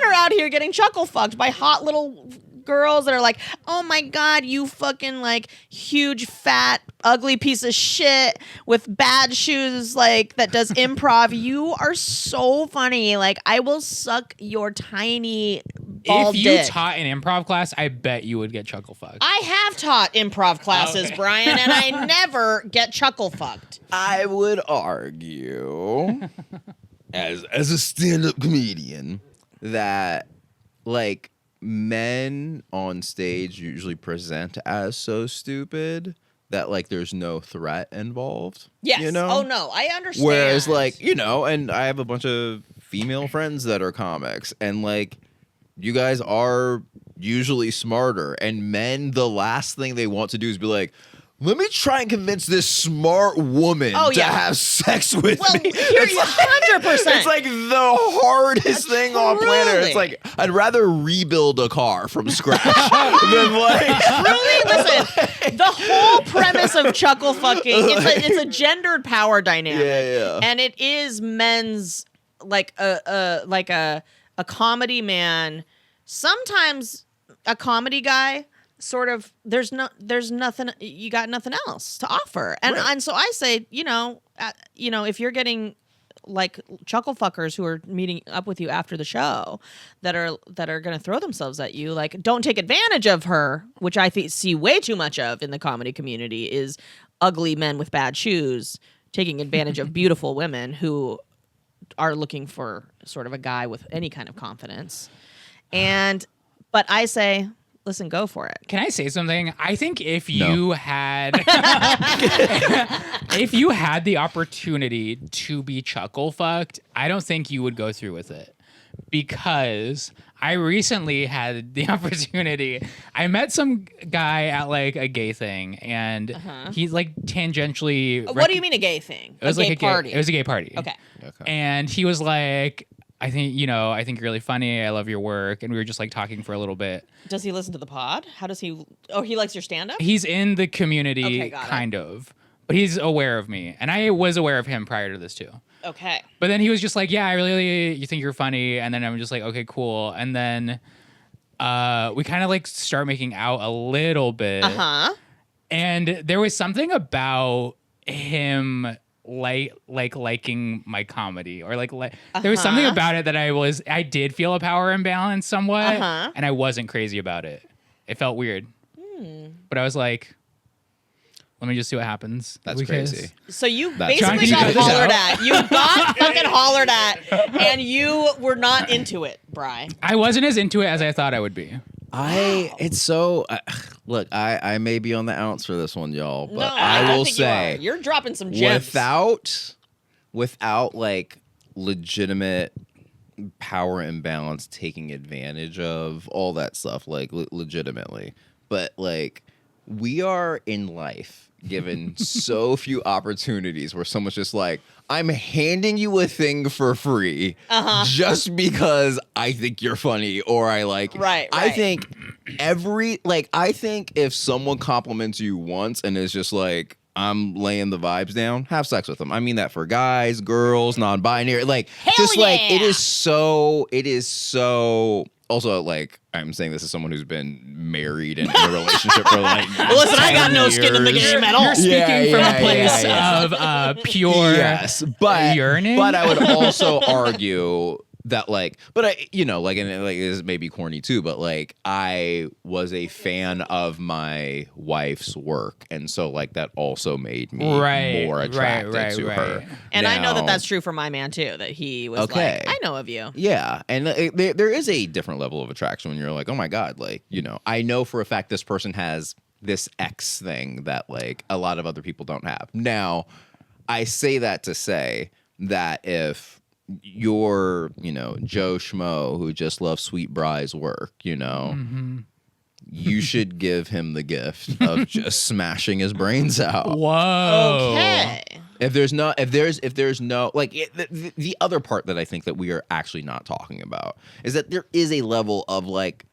are out here getting chuckle fucked by hot little girls that are like, oh my god, you fucking like huge fat ugly piece of shit with bad shoes like that does improv. You are so funny. Like, I will suck your tiny bald If you dick. taught an improv class, I bet you would get chuckle fucked. I have taught improv classes, Brian, and I never get chuckle fucked. I would argue, as a stand-up comedian, that like men on stage usually present as so stupid that like there's no threat involved. Yes. You know? Oh no, I understand. Whereas like, you know, and I have a bunch of female friends that are comics, and like you guys are usually smarter, and men, the last thing they want to do is be like, let me try and convince this smart woman to have sex with me. You're It's 100%. It's like the hardest thing on planet. It's like, I'd rather rebuild a car from scratch than like... Truly, listen, the whole premise of chuckle fucking, it's a gendered power dynamic. Yeah. And it is men's, like a comedy man. Sometimes a comedy guy... sort of there's nothing, you got nothing else to offer, and so I say, if you're getting like chuckle fuckers who are meeting up with you after the show that are going to throw themselves at you, like, don't take advantage of her, which I see way too much of in the comedy community, is ugly men with bad shoes taking advantage of beautiful women who are looking for sort of a guy with any kind of confidence. But I say, listen, go for it. Can I say something? I think if you had if you had the opportunity to be chuckle fucked, I don't think you would go through with it. Because I recently had the opportunity. I met some guy at like a gay thing, and he's like tangentially. What do you mean a gay thing? It was like a party. It was a gay party. Okay. And he was like, I think you're really funny. I love your work. And we were just like talking for a little bit. Does he listen to the pod? How does he? Oh, he likes your stand-up? He's in the community, Okay, kind of. But he's aware of me. And I was aware of him prior to this too. Okay. But then he was just like, yeah, you think you're funny. And then I'm just like, okay, cool. And then we kind of like start making out a little bit. And there was something about him liking my comedy, or there was something about it that I did feel a power imbalance somewhat, and I wasn't crazy about it. It felt weird, but I was like, let me just see what happens. That's crazy. So you John, basically can you got cut this hollered out? at. You got fucking hollered at, and you were not into it, Bri. I wasn't as into it as I thought I would be. It's so look, I may be on the outs for this one, y'all, but No, I will think say you're dropping some gems. without like legitimate power imbalance, taking advantage of all that stuff, like legitimately, but like we are in life given so few opportunities where someone's just like, I'm handing you a thing for free just because I think you're funny or I like it. Right. I think I think if someone compliments you once and is just like, I'm laying the vibes down, have sex with them. I mean that for guys, girls, non-binary, like like it is so also, like, I'm saying this as someone who's been married and in a relationship for like Listen, I got no skin in the game at all. You're speaking from a place of pure yearning. But I would also argue that like, but I, like, and like this may be corny too, but like I was a fan of my wife's work, and so like that also made me more attracted to her. And now, I know that that's true for my man too. That he was like, I know of you. Yeah, and there is a different level of attraction when you're like, oh my god, like I know for a fact this person has this X thing that like a lot of other people don't have. Now, I say that to say that if you're, Joe Schmo who just loves Sweet Bri's work, you should give him the gift of just smashing his brains out. Whoa. Okay. If there's no like the other part that I think that we are actually not talking about is that there is a level of like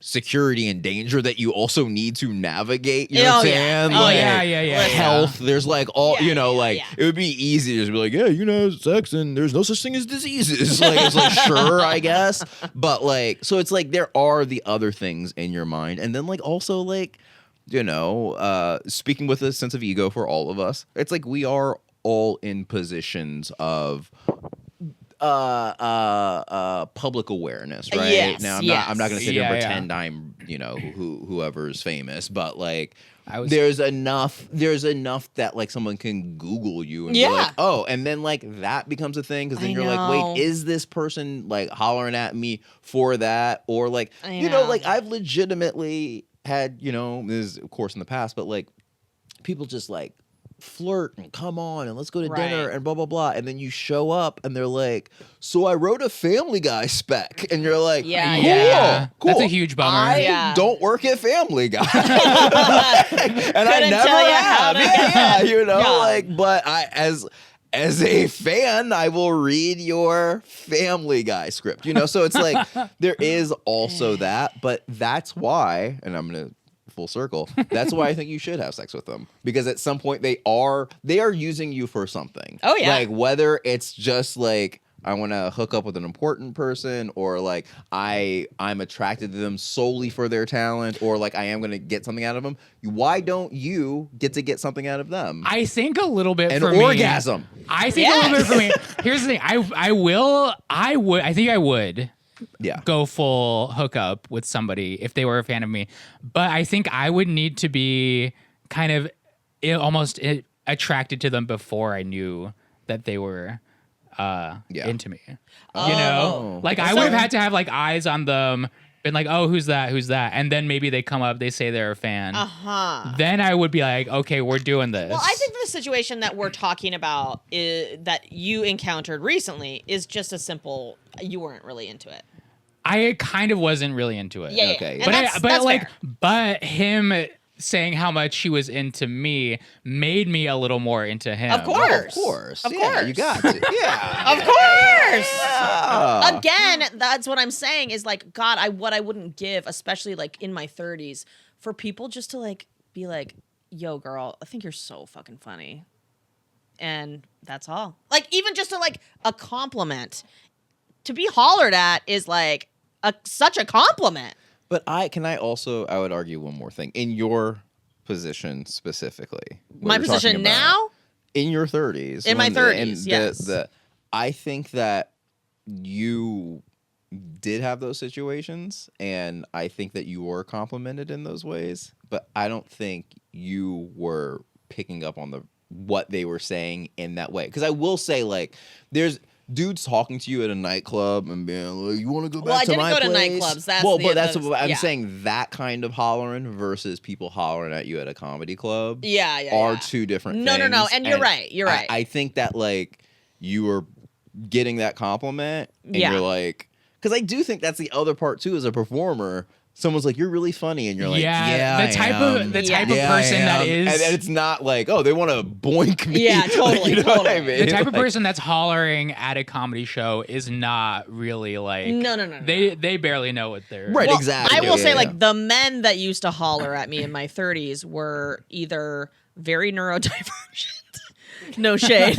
security and danger that you also need to navigate. You know what I'm saying? Oh, like, yeah. Health. There's like all it would be easy to just be like, sex and there's no such thing as diseases. Like it's like sure, I guess. But like so it's like there are the other things in your mind. And then like also like, speaking with a sense of ego for all of us, it's like we are all in positions of public awareness, right? Yes, now I'm not gonna sit here and pretend I'm whoever's famous, but like there's enough that like someone can Google you and be like, oh, and then like that becomes a thing, because then you're like, wait, is this person like hollering at me for that? Or like like I've legitimately had this is of course in the past, but like people just like flirt and come on and let's go to Right. dinner and blah blah blah, and then you show up and they're like, so I wrote a Family Guy spec, and you're like, Yeah, cool, yeah. cool. That's a huge bummer. I Yeah. don't work at Family Guy, and I Couldn't never tell you how have. to Yeah, you know, Yeah. like, but I as a fan, I will read your Family Guy script, you know? So it's like, there is also that, but that's why, and I'm going to full circle, that's why I think you should have sex with them. Because at some point they are using you for something. Oh, yeah. Like, whether it's just like, I want to hook up with an important person, or like I'm attracted to them solely for their talent, or like I am going to get something out of them. Why don't you get something out of them? I think a little bit An for orgasm. me. I think a little bit for me. Here's the thing. I think I would Yeah. go full hookup with somebody if they were a fan of me. But I think I would need to be kind of almost attracted to them before I knew that they were into me. You know? Like I would have had to have like eyes on them, been like, oh, who's that? And then maybe they come up, they say they're a fan. Then I would be like, okay, we're doing this. Well, I think the situation that we're talking about that you encountered recently is just a simple, you weren't really into it. I kind of wasn't really into it. Yeah, Okay. yeah. And that's like, fair. but him saying how much he was into me made me a little more into him. Of course. Of course. Of Yeah, course. you got to. Yeah. Of course. Yeah. Again, that's what I'm saying is like, God, what I wouldn't give, especially like in my 30s, for people just to like be like, yo, girl, I think you're so fucking funny. And that's all. Like, even just to like a compliment, to be hollered at is like such a compliment. But I would argue one more thing. In your position specifically. what My you're position talking about, now? in your 30s. In my when 30s, yes. I think that you did have those situations, and I think that you were complimented in those ways, but I don't think you were picking up on what they were saying in that way. Because I will say, like, there's dudes talking to you at a nightclub and being like, you want to go back to my place? Well, I didn't go to nightclubs. That's but that's what I'm yeah. saying. That kind of hollering versus people hollering at you at a comedy club Yeah. are two different No, things. and you're right. You're right. I think that, like, you were getting that compliment, and Yeah. you're like, because I do think that's the other part too. As a performer, someone's like, "You're really funny," and you're like, "Yeah, the type of person that I am." is, and it's not like, "Oh, they want to boink me." Yeah, totally, you know what I totally. mean? the type of Like, person that's hollering at a comedy show is not really like No. They barely know what they're Right. Well, exactly. I will Yeah, say, yeah. like, the men that used to holler at me in my 30s were either very neurodivergent, no shade,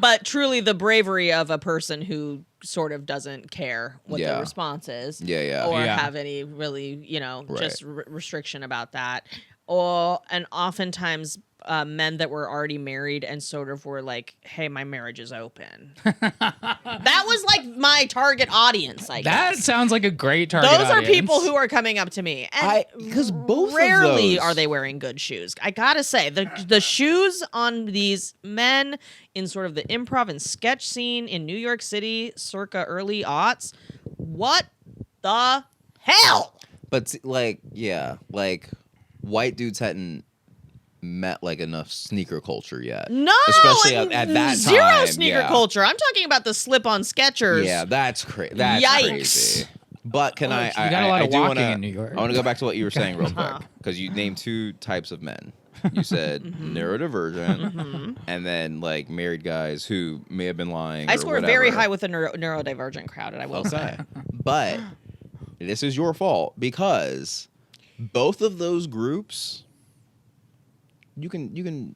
but truly the bravery of a person who sort of doesn't care what Yeah. the response is, Yeah. or Yeah. have any really, Right. just restriction about that, and oftentimes men that were already married and sort of were like, "Hey, my marriage is open." That was like my target audience, I That guess. sounds like a great target Those are audience. people who are coming up to me, and because both rarely of those, are they wearing good shoes. I gotta say, the shoes on these men in sort of the improv and sketch scene in New York City, circa early aughts. What the hell? But like, yeah, like white dudes hadn't met like enough sneaker culture yet. No, especially and at that zero time. sneaker yeah. culture. I'm talking about the slip-on Skechers. Yeah, that's crazy. That's Yikes. crazy. But can I? You got a lot I of do walking wanna, in New York. I want to go back to what you were saying real quick because you named two types of men. You said neurodivergent, and then like married guys who may have been lying. I or score very whatever. high with the neurodivergent crowd, and I will say. Okay, but this is your fault because both of those groups, you can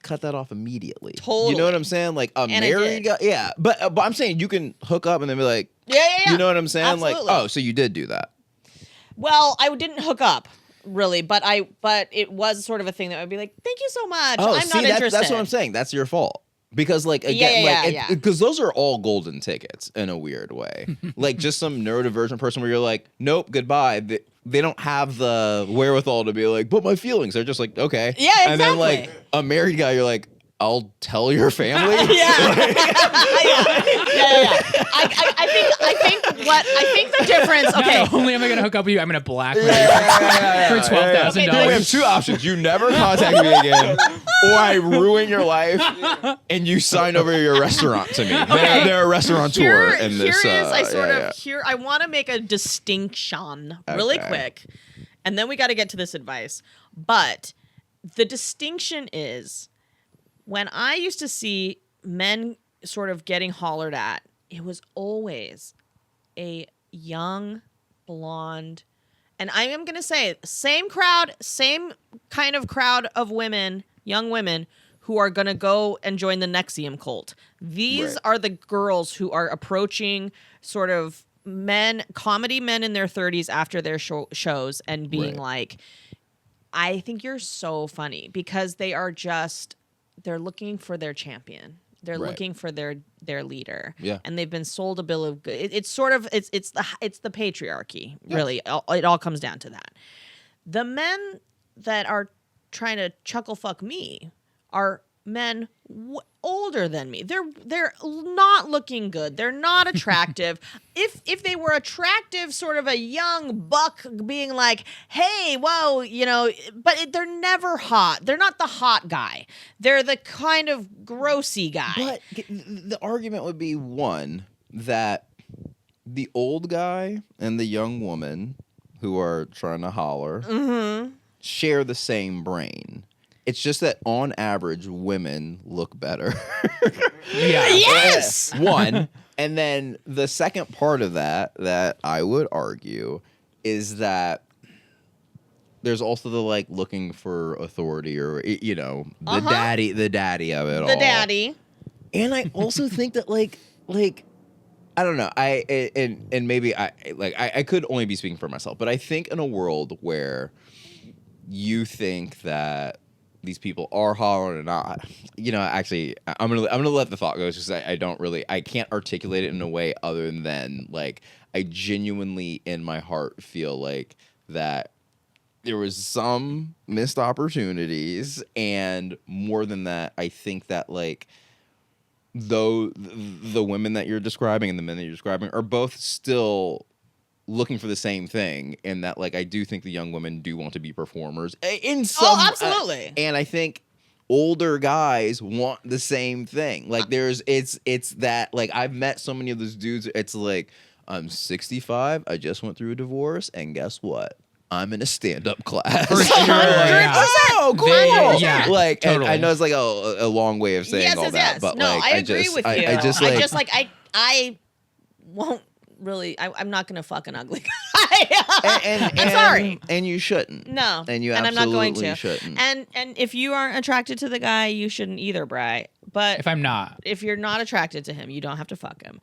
cut that off immediately. Totally. You know what I'm saying? Like a And I married did. guy, yeah. But I'm saying you can hook up and then be like, Yeah. you know what I'm saying? Absolutely. Like, oh, so you did do that. Well, I didn't hook up really, but it was sort of a thing that would be like, "Thank you so much. Oh, I'm not interested." That's what I'm saying. That's your fault. Because like again, Yeah. because those are all golden tickets in a weird way. Like just some neurodivergent person where you're like, nope, goodbye. They don't have the wherewithal to be like, but my feelings. They're just like, okay. Yeah, And then like exactly. a married guy, you're like, I'll tell your family. Yeah. I think the difference. Okay. Not only am I gonna hook up with you, I'm gonna blackmail you for $12,000. We have two options. You never contact me again, or I ruin your life and you sign over your restaurant to me. They're a restaurateur in this. I want to make a distinction really quick, and then we got to get to this advice. But the distinction is, when I used to see men sort of getting hollered at, it was always a young, blonde, and I am going to say same crowd, same kind of crowd of women, young women, who are going to go and join the Nexium cult. These are the girls who are approaching sort of comedy men in their 30s after their shows and being like, I think you're so funny, because they're looking for their champion. They're looking for their leader. Yeah. And they've been sold a bill of goods. It's the patriarchy, really. It all comes down to that. The men that are trying to chuckle fuck me are men older than me. They're not looking good. They're not attractive. If they were attractive, sort of a young buck being like, hey, whoa, but they're never hot. They're not the hot guy. They're the kind of grossy guy. But the argument would be, one, that the old guy and the young woman who are trying to holler share the same brain. It's just that on average, women look better. Yes! One. And then the second part of that I would argue is that there's also the looking for authority, or the daddy of it all. The daddy. And I also think that I don't know. And maybe I could only be speaking for myself, but I think in a world where you think that these people are hollering or not, actually, I'm gonna let the thought go, just because I can't articulate it in a way other than I genuinely in my heart feel like that there was some missed opportunities, and more than that, I think that though the women that you're describing and the men that you're describing are both still looking for the same thing, and that I do think the young women do want to be performers in some. Oh, absolutely. And I think older guys want the same thing. It's that I've met so many of those dudes. It's I'm 65. I just went through a divorce, and guess what? I'm in a stand-up class. For sure. Yeah. Oh, cool. Totally. And I know it's a long way of saying all that, but I agree with you. I won't really. I'm not gonna fuck an ugly guy. I'm sorry. And you shouldn't. No. And you I'm not going absolutely to. shouldn't. And if you aren't attracted to the guy, you shouldn't either, Bri. But if you're not attracted to him, you don't have to fuck him,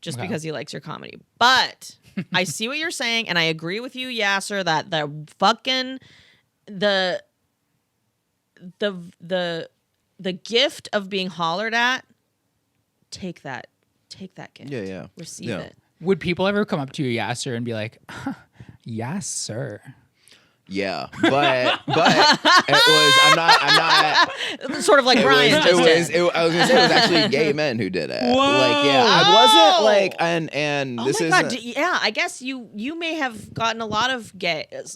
just because he likes your comedy. But I see what you're saying, and I agree with you, Yassir, that the fucking the gift of being hollered at, take that gift. Yeah. Receive it. Would people ever come up to you, Yassir, and be like, yes, sir? Yeah, but it was. I'm not. Sort of like Brian just did. I was gonna say it was actually gay men who did it. Whoa. I wasn't and Oh this my is. God! Yeah, I guess you may have gotten a lot of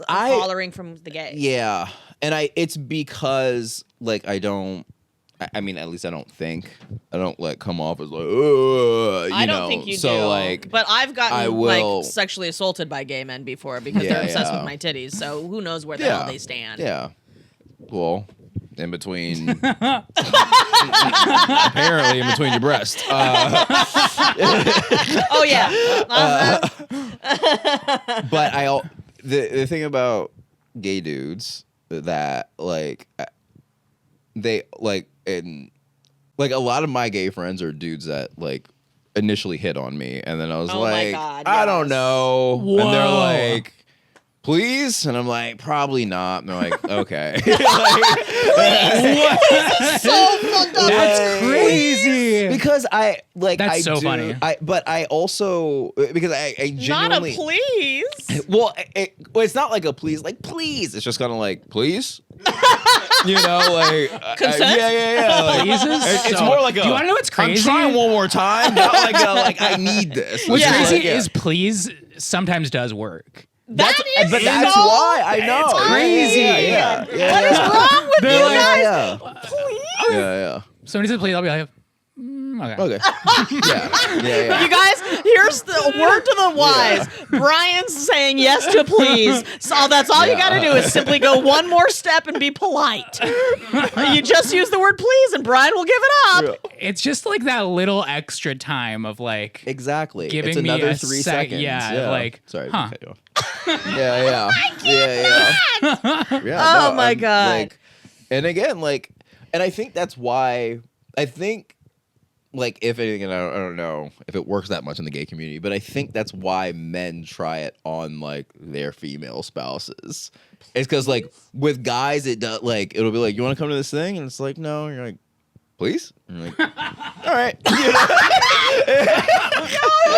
hollering from the gays. Yeah, and it's because I don't. I mean, at least I don't come off as I don't think you do. But I've gotten sexually assaulted by gay men before because they're obsessed with my titties. So who knows where the hell they stand? Yeah. Well, in between, apparently in between your breasts. Oh yeah. But the thing about gay dudes that they and a lot of my gay friends are dudes that initially hit on me, and then I was oh my God, I don't know. Whoa. And they're please? And I'm like, probably not. And they're like, okay. So fucked up. That's crazy. Because That's I so do, funny. But I also, because I Not genuinely. a please. Well, it's not like a please. Like, please. It's just kind of like, please? You know, like. Consent? Yeah. Like, Please is it's so- more like Do you want to know what's I'm crazy? trying one more time. Not like I need this. What's Yeah. crazy Like, yeah. is please sometimes does work. That's That is that's so why I know. It's crazy. Yeah. What is wrong with They're you like- guys? Yeah. Please. Yeah. Somebody says please, I'll be like, okay. Okay. Yeah. You guys, here's the word to the wise. Brian's saying yes to please. So that's all you got to do is simply go one more step and be polite. You just use the word please and Brian will give it up. It's just like that little extra time of like, Exactly. Giving it's me another a 3 sec- seconds. yeah, like, sorry, huh. to cut you off. Yeah. Oh my God. Like, and again, like, and I think that's why I think, like, if anything, and I don't know if it works that much in the gay community, but I think that's why men try it on like their female spouses. It's because like with guys, it does like it'll be like, you want to come to this thing, and it's like, no, and you're like, please, and you're like, all right. You know?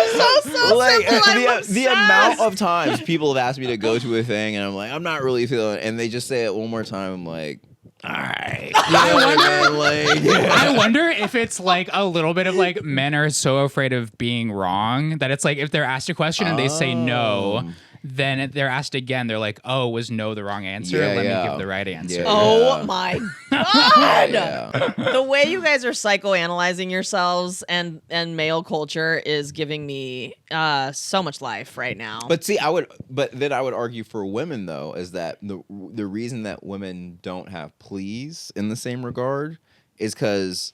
So Like simple. I'm the obsessed. amount of times people have asked me to go to a thing, and I'm like, I'm not really feeling it, and they just say it one more time. I'm like, all right. You know what I mean? Like, yeah. I wonder if it's like a little bit of like men are so afraid of being wrong that it's like if they're asked a question and they say no, then if they're asked again, they're like, oh, was no the wrong answer? Yeah, Let yeah. me give the right answer. Yeah. Oh my God. Yeah. The way you guys are psychoanalyzing yourselves and male culture is giving me so much life right now. But see, then I would argue for women though, is that the reason that women don't have please in the same regard is because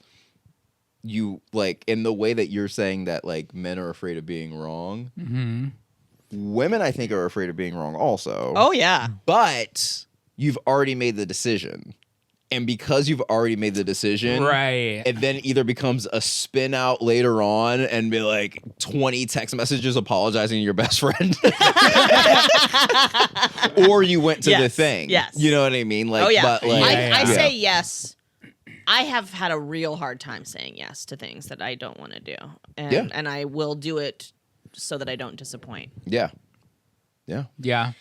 you like in the way that you're saying that like men are afraid of being wrong. Mm-hmm. Women, I think, are afraid of being wrong also. Oh yeah. But you've already made the decision. And because you've already made the decision, Right. it then either becomes a spin out later on and be like 20 text messages apologizing to your best friend. Or you went to the Yes, thing. yes. You know what I mean? Like, Oh yeah. but like, I Yeah. say yes. I have had a real hard time saying yes to things that I don't want to do. And Yeah. and I will do it so that I don't disappoint. yeah. Yeah.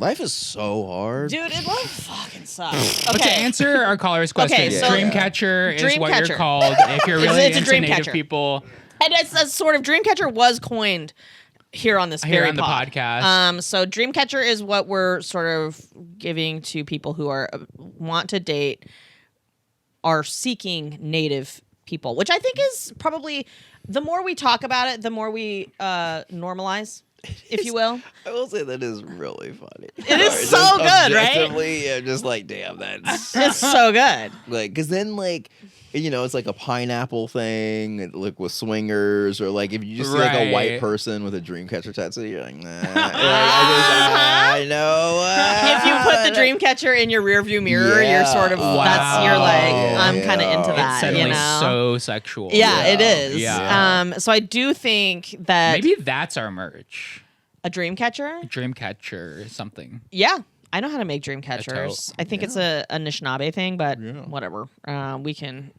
Life is so hard. Dude, it fucking sucks. But to answer our caller's question, Okay, so- Dreamcatcher is what Dreamcatcher. you're called if you're really It's a into native Dreamcatcher. people And it's a sort of Dreamcatcher was coined here on this here very on the pod. podcast. So Dreamcatcher is what we're sort of giving to people who are want to date, are seeking native people, which I think is probably the more we talk about it, the more we normalize, if you will. I will say that is really funny. It is so good, right? Objectively, I'm just like, damn, that's It's so good. like, because then like, you know, it's like a pineapple thing, like with swingers, or like if you just see like a white Right. person with a Dreamcatcher tattoo, you're like, nah. I know. If you put the Dreamcatcher in your rearview mirror, Yeah. you're sort of that's you're like I'm kind of into Yeah. that, Suddenly you know. so sexual. Yeah, it is. Yeah. So I do think that Maybe that's our merch. a Dreamcatcher. Dreamcatcher or something. Yeah, I know how to make dream catchers. tote. I think it's a Anishinaabe thing, but Yeah. whatever. We can.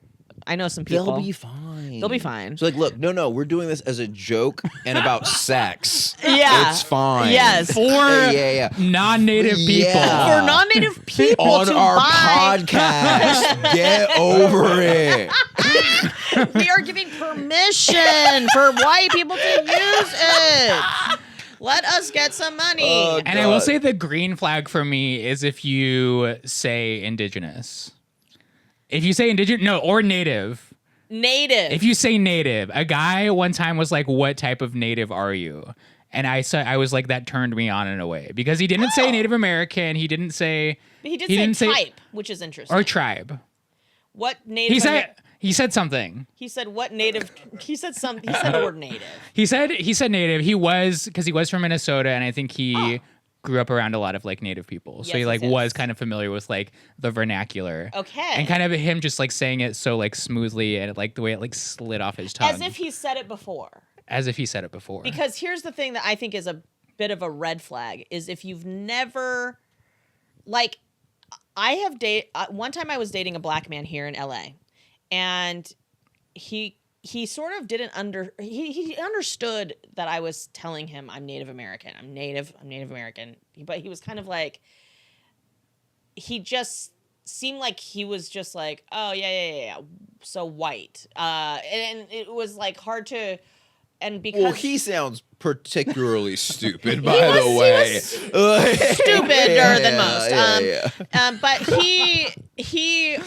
I know some people. They'll be fine. They'll be fine. So like, look, no, we're doing this as a joke and about sex. Yeah. It's fine. Yes. For yeah. non-native people. Yeah. For non-native people On to our buy. podcast. Get over it. We are giving permission for white people to use it. Let us get some money. Oh, And I will God. say the green flag for me is if you say indigenous. If you say indigenous, no, or native. Native. If you say native, a guy one time was like, "What type of native are you?" And I was like, that turned me on in a way because he didn't say Native American. He didn't say he did he say didn't say- type, which is interesting. or tribe. What native? He said something. He said what native? He said some. He said the word native. He said native. He was because he was from Minnesota, and I think he grew up around a lot of like native people. So Yes, he like yes, was yes. kind of familiar with like the vernacular. Okay. And kind of him just like saying it so like smoothly and like the way it like slid off his tongue. As if he said it before. As if he said it before. Because here's the thing that I think is a bit of a red flag is if you've never, like, I have one time I was dating a black man here in LA, and he sort of didn't he understood that I was telling him I'm Native American. I'm Native American. But he was kind of like, he just seemed like he was just like, oh yeah. So white. And it was like hard to, and because Well, he sounds particularly stupid, by the way. He was stupider than most. But he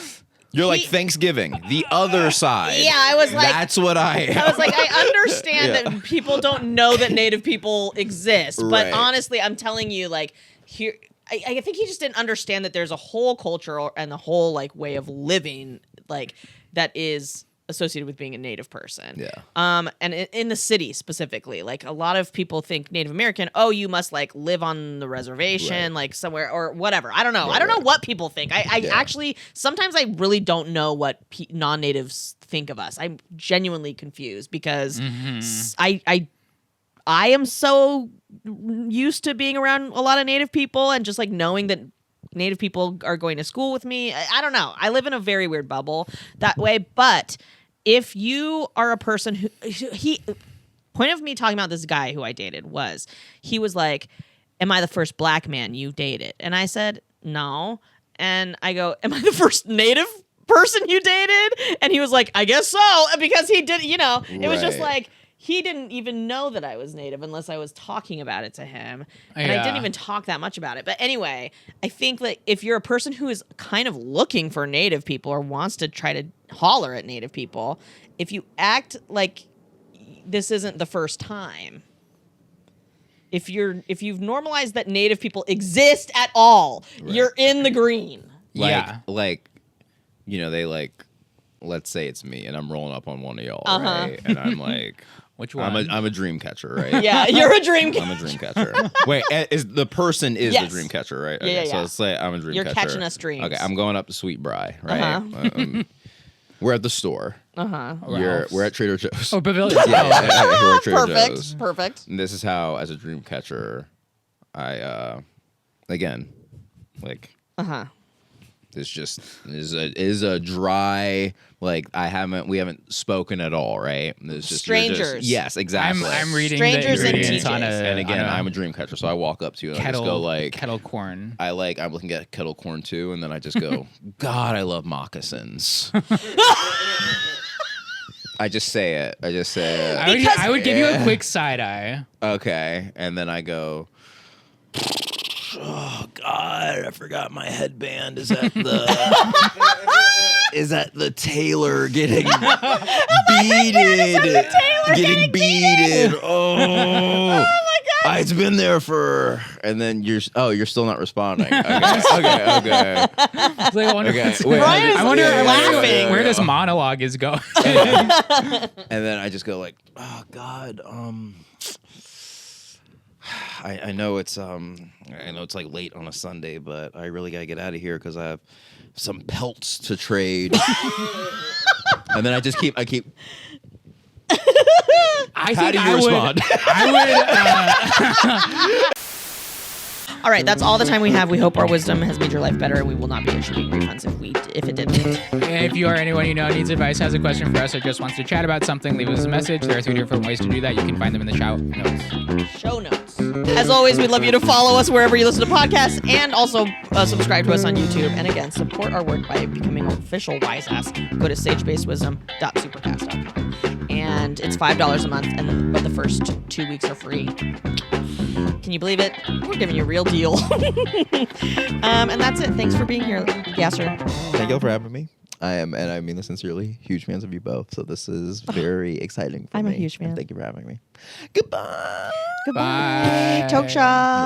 You're like Thanksgiving, the other side. Yeah, I was like, that's what I am. I was like, I understand that people don't know that Native people exist, but Right. honestly, I'm telling you, like, here, I think he just didn't understand that there's a whole culture and a whole like way of living, like, that is associated with being a Native person. Yeah. And in the city specifically, like, a lot of people think Native American, oh, you must like live on the reservation, like somewhere or whatever. I don't know. I don't know what people think. I actually, sometimes I really don't know what non-natives think of us. I'm genuinely confused because I am so used to being around a lot of Native people and just like knowing that Native people are going to school with me. I don't know. I live in a very weird bubble that way. But if you are a person who point of me talking about this guy who I dated was, he was like, am I the first black man you dated? And I said, no. And I go, am I the first Native person you dated? And he was like, I guess so. Because he did, it was just like, he didn't even know that I was Native unless I was talking about it to him. And I didn't even talk that much about it. But anyway, I think that if you're a person who is kind of looking for Native people or wants to try to holler at Native people, if you act like this isn't the first time, if you've normalized that Native people exist at all, you're in the green. Like, they like, let's say it's me and I'm rolling up on one of y'all, right? And I'm like, which one? I'm a dream catcher, right? Yeah, you're a dream catcher. I'm a dream catcher. Wait, the person is the dream catcher, right? Okay, so let's say I'm a dream catcher. You're catching us dreams. Okay, I'm going up to Sweet Bry, right? We're at the store. We're at Trader Joe's. Oh, Pavilion. We're at Trader Joe's. Perfect. And this is how, as a dream catcher, I again, like, it's just is a dry, like, we haven't spoken at all, right? It's just strangers. Yes, exactly. I'm reading Strangers the and ingredients on teachers. And again, I'm a dream catcher, so I walk up to you and I just go like, kettle corn. I'm looking at kettle corn too, and then I just go, God, I love moccasins. I just say it. I would give you a quick side eye. Okay, and then I go, oh God, I forgot my headband. Is that the tailor getting beaded? Getting beaded. Oh my God. It's been there and then you're still not responding. Okay. It's like, I wonder, Brian's laughing. Where this monologue is going. And then I just go like, oh God, I know it's like late on a Sunday, but I really gotta get out of here because I have some pelts to trade. And then I keep. How do you respond? All right, that's all the time we have. We hope our wisdom has made your life better, and we will not be issuing refunds if it didn't. If you or anyone you know needs advice, has a question for us, or just wants to chat about something, leave us a message. There are 3 different ways to do that. You can find them in the show notes. Show notes. As always, we'd love you to follow us wherever you listen to podcasts, and also subscribe to us on YouTube. And again, support our work by becoming an official Wise Ass. Go to sagebasedwisdom.supercast.com. And it's $5 a month, but the first 2 weeks are free. Can you believe it? We're giving you a real deal. And that's it. Thanks for being here, Yassir. Thank you all for having me. I mean this sincerely, huge fans of you both. So this is very exciting for me. I'm a huge fan. And thank you for having me. Goodbye. Goodbye. Toksha.